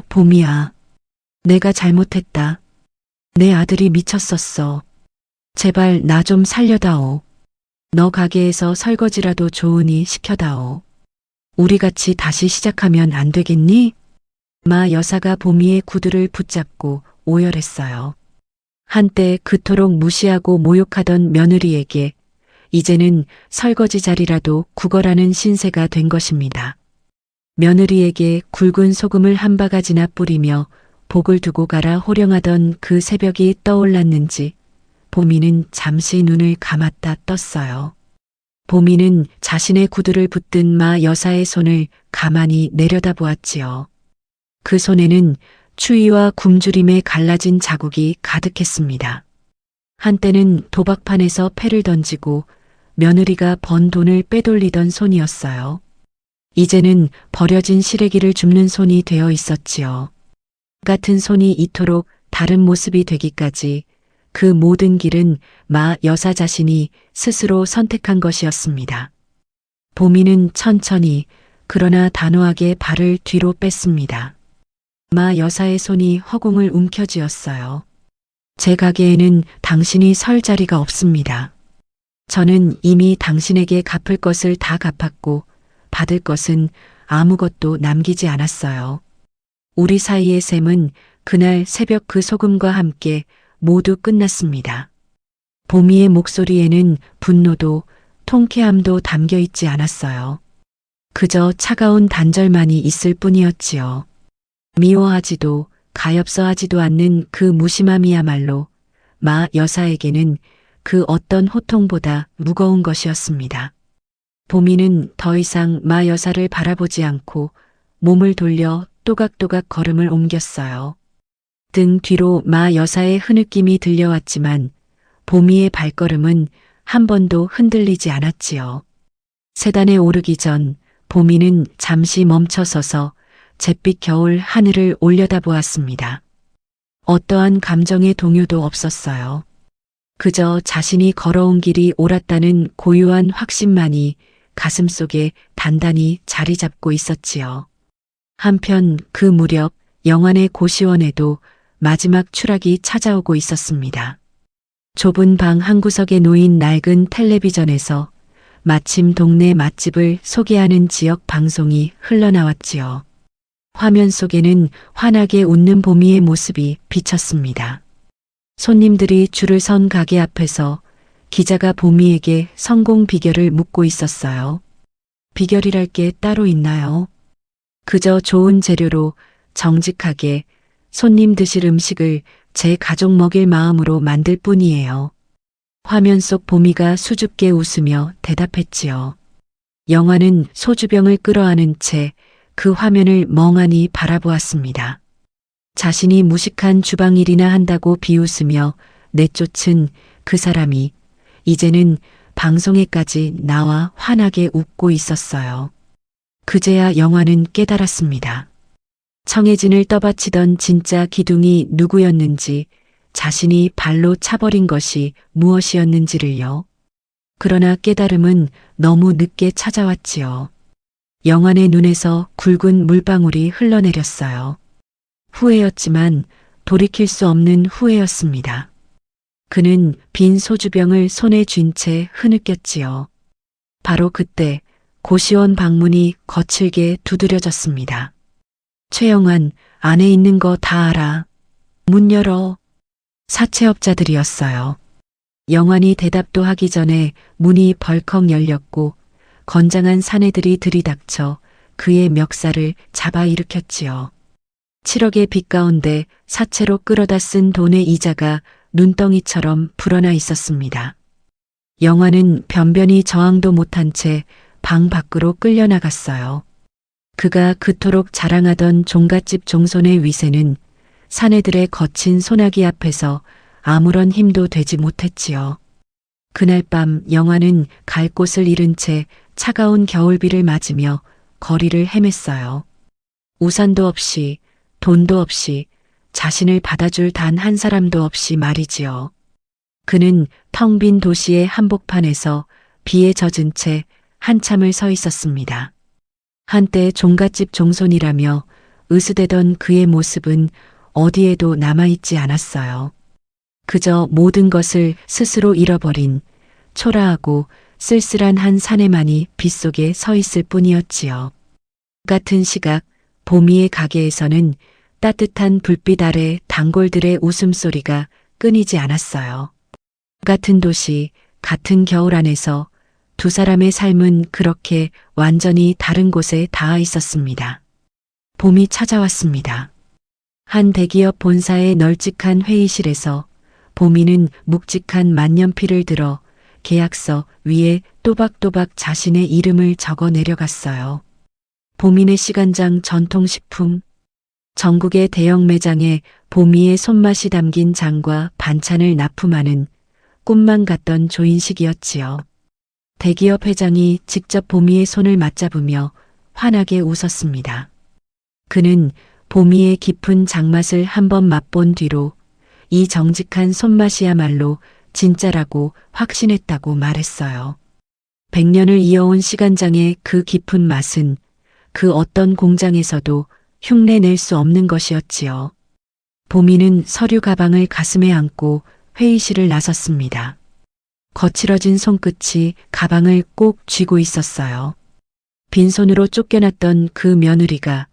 봄이야. 내가 잘못했다. 내 아들이 미쳤었어. 제발 나 좀 살려다오. 너 가게에서 설거지라도 좋으니 시켜다오. 우리 같이 다시 시작하면 안 되겠니? 마 여사가 봄이의 구두를 붙잡고 오열했어요. 한때 그토록 무시하고 모욕하던 며느리에게 이제는 설거지 자리라도 구걸하는 신세가 된 것입니다. 며느리에게 굵은 소금을 한 바가지나 뿌리며 복을 두고 가라 호령하던 그 새벽이 떠올랐는지 봄이는 잠시 눈을 감았다 떴어요. 봄이는 자신의 구두를 붙든 마 여사의 손을 가만히 내려다보았지요. 그 손에는 추위와 굶주림에 갈라진 자국이 가득했습니다. 한때는 도박판에서 패를 던지고 며느리가 번 돈을 빼돌리던 손이었어요. 이제는 버려진 시래기를 줍는 손이 되어 있었지요. 같은 손이 이토록 다른 모습이 되기까지 그 모든 길은 마 여사 자신이 스스로 선택한 것이었습니다. 보미는 천천히 그러나 단호하게 발을 뒤로 뺐습니다. 마 여사의 손이 허공을 움켜쥐었어요. 제 가게에는 당신이 설 자리가 없습니다. 저는 이미 당신에게 갚을 것을 다 갚았고 받을 것은 아무것도 남기지 않았어요. 우리 사이의 셈은 그날 새벽 그 소금과 함께 모두 끝났습니다. 보미의 목소리에는 분노도 통쾌함도 담겨 있지 않았어요. 그저 차가운 단절만이 있을 뿐이었지요. 미워하지도 가엾어하지도 않는 그 무심함이야말로 마 여사에게는 그 어떤 호통보다 무거운 것이었습니다. 보미는 더 이상 마 여사를 바라보지 않고 몸을 돌려 또각또각 걸음을 옮겼어요. 등 뒤로 마 여사의 흐느낌이 들려왔지만 보미의 발걸음은 한 번도 흔들리지 않았지요. 세단에 오르기 전 보미는 잠시 멈춰서서 잿빛 겨울 하늘을 올려다보았습니다. 어떠한 감정의 동요도 없었어요. 그저 자신이 걸어온 길이 옳았다는 고요한 확신만이 가슴속에 단단히 자리 잡고 있었지요. 한편 그 무렵 영안의 고시원에도 마지막 추락이 찾아오고 있었습니다. 좁은 방 한구석에 놓인 낡은 텔레비전에서 마침 동네 맛집을 소개하는 지역 방송이 흘러나왔지요. 화면 속에는 환하게 웃는 보미의 모습이 비쳤습니다. 손님들이 줄을 선 가게 앞에서 기자가 보미에게 성공 비결을 묻고 있었어요. 비결이랄 게 따로 있나요? 그저 좋은 재료로 정직하게 손님 드실 음식을 제 가족 먹일 마음으로 만들 뿐이에요. 화면 속 보미가 수줍게 웃으며 대답했지요. 영화는 소주병을 끌어안은 채 그 화면을 멍하니 바라보았습니다. 자신이 무식한 주방일이나 한다고 비웃으며 내쫓은 그 사람이 이제는 방송에까지 나와 환하게 웃고 있었어요. 그제야 영화는 깨달았습니다. 청해진을 떠받치던 진짜 기둥이 누구였는지, 자신이 발로 차버린 것이 무엇이었는지를요. 그러나 깨달음은 너무 늦게 찾아왔지요. 영안의 눈에서 굵은 물방울이 흘러내렸어요. 후회였지만 돌이킬 수 없는 후회였습니다. 그는 빈 소주병을 손에 쥔 채 흐느꼈지요. 바로 그때 고시원 방문이 거칠게 두드려졌습니다. 최영환, 안에 있는 거 다 알아. 문 열어. 사채업자들이었어요. 영환이 대답도 하기 전에 문이 벌컥 열렸고 건장한 사내들이 들이닥쳐 그의 멱살을 잡아 일으켰지요. 7억의 빚 가운데 사채로 끌어다 쓴 돈의 이자가 눈덩이처럼 불어나 있었습니다. 영환은 변변히 저항도 못한 채 방 밖으로 끌려나갔어요. 그가 그토록 자랑하던 종갓집 종손의 위세는 사내들의 거친 소나기 앞에서 아무런 힘도 되지 못했지요. 그날 밤 영환은 갈 곳을 잃은 채 차가운 겨울비를 맞으며 거리를 헤맸어요. 우산도 없이, 돈도 없이, 자신을 받아줄 단 한 사람도 없이 말이지요. 그는 텅 빈 도시의 한복판에서 비에 젖은 채 한참을 서 있었습니다. 한때 종갓집 종손이라며 으스대던 그의 모습은 어디에도 남아있지 않았어요. 그저 모든 것을 스스로 잃어버린 초라하고 쓸쓸한 한 사내만이 빗속에 서 있을 뿐이었지요. 같은 시각 보미의 가게에서는 따뜻한 불빛 아래 단골들의 웃음소리가 끊이지 않았어요. 같은 도시, 같은 겨울 안에서 두 사람의 삶은 그렇게 완전히 다른 곳에 닿아 있었습니다. 봄이 찾아왔습니다. 한 대기업 본사의 널찍한 회의실에서 보미는 묵직한 만년필을 들어 계약서 위에 또박또박 자신의 이름을 적어 내려갔어요. 보미네 시간장 전통식품. 전국의 대형 매장에 보미의 손맛이 담긴 장과 반찬을 납품하는 꿈만 같던 조인식이었지요. 대기업 회장이 직접 보미의 손을 맞잡으며 환하게 웃었습니다. 그는 보미의 깊은 장맛을 한번 맛본 뒤로 이 정직한 손맛이야말로 진짜라고 확신했다고 말했어요. 100년을 이어온 시간장의 그 깊은 맛은 그 어떤 공장에서도 흉내낼 수 없는 것이었지요. 보미는 서류 가방을 가슴에 안고 회의실을 나섰습니다. 거칠어진 손끝이 가방을 꼭 쥐고 있었어요. 빈손으로 쫓겨났던 그 며느리가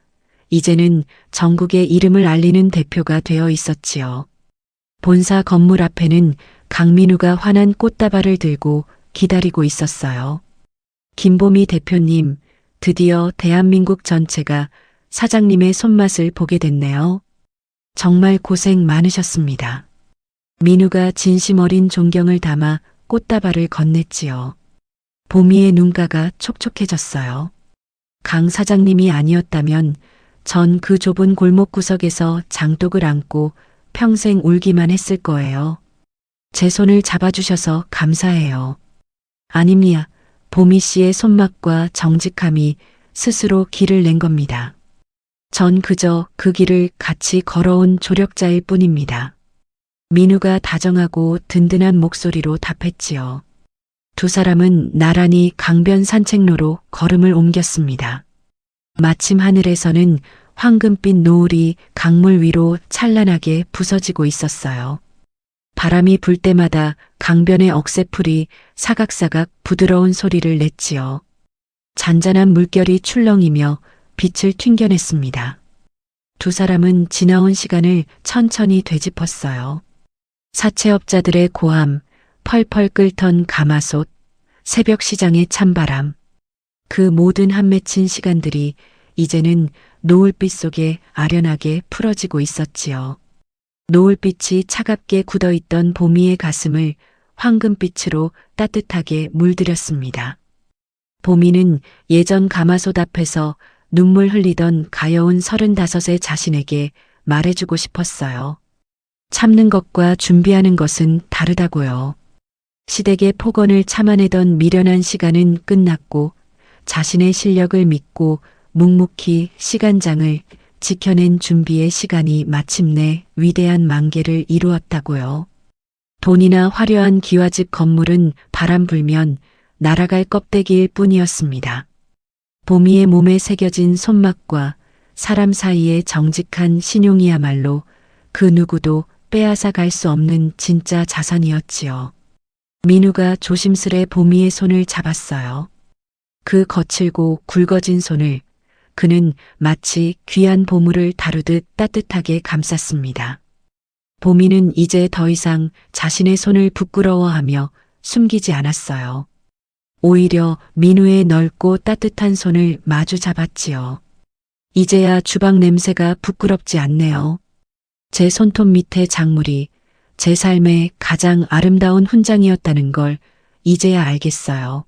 이제는 전국의 이름을 알리는 대표가 되어 있었지요. 본사 건물 앞에는 강민우가 환한 꽃다발을 들고 기다리고 있었어요. 김보미 대표님, 드디어 대한민국 전체가 사장님의 손맛을 보게 됐네요. 정말 고생 많으셨습니다. 민우가 진심 어린 존경을 담아 꽃다발을 건넸지요. 보미의 눈가가 촉촉해졌어요. 강 사장님이 아니었다면 전 그 좁은 골목 구석에서 장독을 안고 평생 울기만 했을 거예요. 제 손을 잡아주셔서 감사해요. 아닙니다. 보미 씨의 손맛과 정직함이 스스로 길을 낸 겁니다. 전 그저 그 길을 같이 걸어온 조력자일 뿐입니다. 민우가 다정하고 든든한 목소리로 답했지요. 두 사람은 나란히 강변 산책로로 걸음을 옮겼습니다. 마침 하늘에서는 황금빛 노을이 강물 위로 찬란하게 부서지고 있었어요. 바람이 불 때마다 강변의 억새풀이 사각사각 부드러운 소리를 냈지요. 잔잔한 물결이 출렁이며 빛을 튕겨냈습니다. 두 사람은 지나온 시간을 천천히 되짚었어요. 사채업자들의 고함, 펄펄 끓던 가마솥, 새벽 시장의 찬바람. 그 모든 한 맺힌 시간들이 이제는 노을빛 속에 아련하게 풀어지고 있었지요. 노을빛이 차갑게 굳어있던 보미의 가슴을 황금빛으로 따뜻하게 물들였습니다. 보미는 예전 가마솥 앞에서 눈물 흘리던 가여운 35의 자신에게 말해주고 싶었어요. 참는 것과 준비하는 것은 다르다고요. 시댁의 폭언을 참아내던 미련한 시간은 끝났고 자신의 실력을 믿고 묵묵히 시간장을 지켜낸 준비의 시간이 마침내 위대한 만개를 이루었다고요. 돈이나 화려한 기와집 건물은 바람 불면 날아갈 껍데기일 뿐이었습니다. 보미의 몸에 새겨진 손맛과 사람 사이의 정직한 신용이야말로 그 누구도 빼앗아 갈 수 없는 진짜 자산이었지요. 민우가 조심스레 보미의 손을 잡았어요. 그 거칠고 굵어진 손을 그는 마치 귀한 보물을 다루듯 따뜻하게 감쌌습니다. 보미는 이제 더 이상 자신의 손을 부끄러워하며 숨기지 않았어요. 오히려 민우의 넓고 따뜻한 손을 마주 잡았지요. 이제야 주방 냄새가 부끄럽지 않네요. 제 손톱 밑의 작물이 제 삶의 가장 아름다운 훈장이었다는 걸 이제야 알겠어요.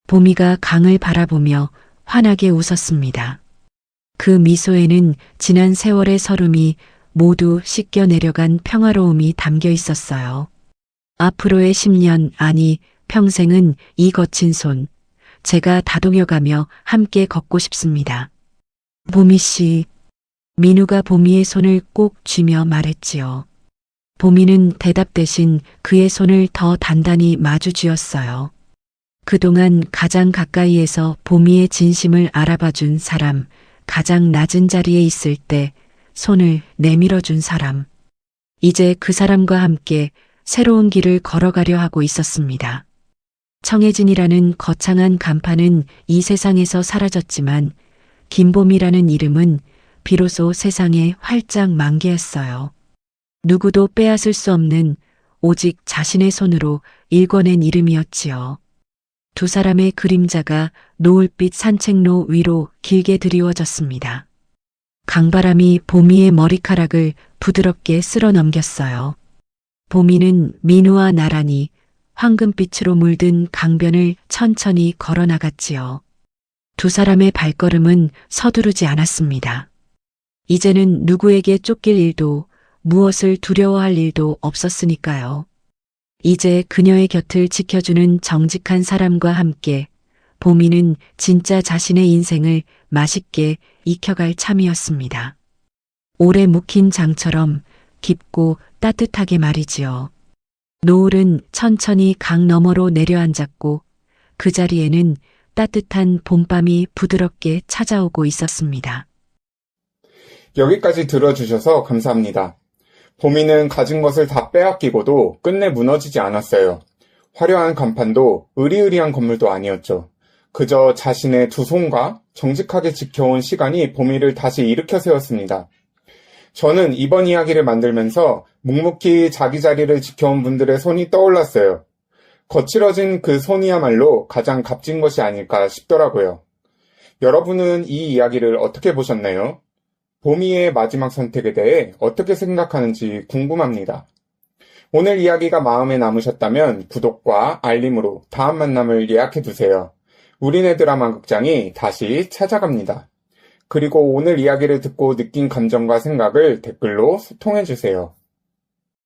보미가 강을 바라보며 환하게 웃었습니다. 그 미소에는 지난 세월의 서름이 모두 씻겨 내려간 평화로움이 담겨 있었어요. 앞으로의 10년, 아니 평생은 이 거친 손, 제가 다독여가며 함께 걷고 싶습니다. 보미 씨, 민우가 보미의 손을 꼭 쥐며 말했지요. 보미는 대답 대신 그의 손을 더 단단히 마주 쥐었어요. 그동안 가장 가까이에서 보미의 진심을 알아봐준 사람, 가장 낮은 자리에 있을 때 손을 내밀어준 사람. 이제 그 사람과 함께 새로운 길을 걸어가려 하고 있었습니다. 청혜진이라는 거창한 간판은 이 세상에서 사라졌지만 김보미라는 이름은 비로소 세상에 활짝 만개했어요. 누구도 빼앗을 수 없는 오직 자신의 손으로 일궈낸 이름이었지요. 두 사람의 그림자가 노을빛 산책로 위로 길게 드리워졌습니다. 강바람이 보미의 머리카락을 부드럽게 쓸어 넘겼어요. 보미는 민우와 나란히 황금빛으로 물든 강변을 천천히 걸어 나갔지요. 두 사람의 발걸음은 서두르지 않았습니다. 이제는 누구에게 쫓길 일도 무엇을 두려워할 일도 없었으니까요. 이제 그녀의 곁을 지켜주는 정직한 사람과 함께 보미는 진짜 자신의 인생을 맛있게 익혀갈 참이었습니다. 오래 묵힌 장처럼 깊고 따뜻하게 말이지요. 노을은 천천히 강 너머로 내려앉았고 그 자리에는 따뜻한 봄밤이 부드럽게 찾아오고 있었습니다. 여기까지 들어주셔서 감사합니다. 보미는 가진 것을 다 빼앗기고도 끝내 무너지지 않았어요. 화려한 간판도 으리으리한 건물도 아니었죠. 그저 자신의 두 손과 정직하게 지켜온 시간이 보미를 다시 일으켜 세웠습니다. 저는 이번 이야기를 만들면서 묵묵히 자기 자리를 지켜온 분들의 손이 떠올랐어요. 거칠어진 그 손이야말로 가장 값진 것이 아닐까 싶더라고요. 여러분은 이 이야기를 어떻게 보셨나요? 보미의 마지막 선택에 대해 어떻게 생각하는지 궁금합니다. 오늘 이야기가 마음에 남으셨다면 구독과 알림으로 다음 만남을 예약해두세요. 우리네 드라마 극장이 다시 찾아갑니다. 그리고 오늘 이야기를 듣고 느낀 감정과 생각을 댓글로 소통해주세요.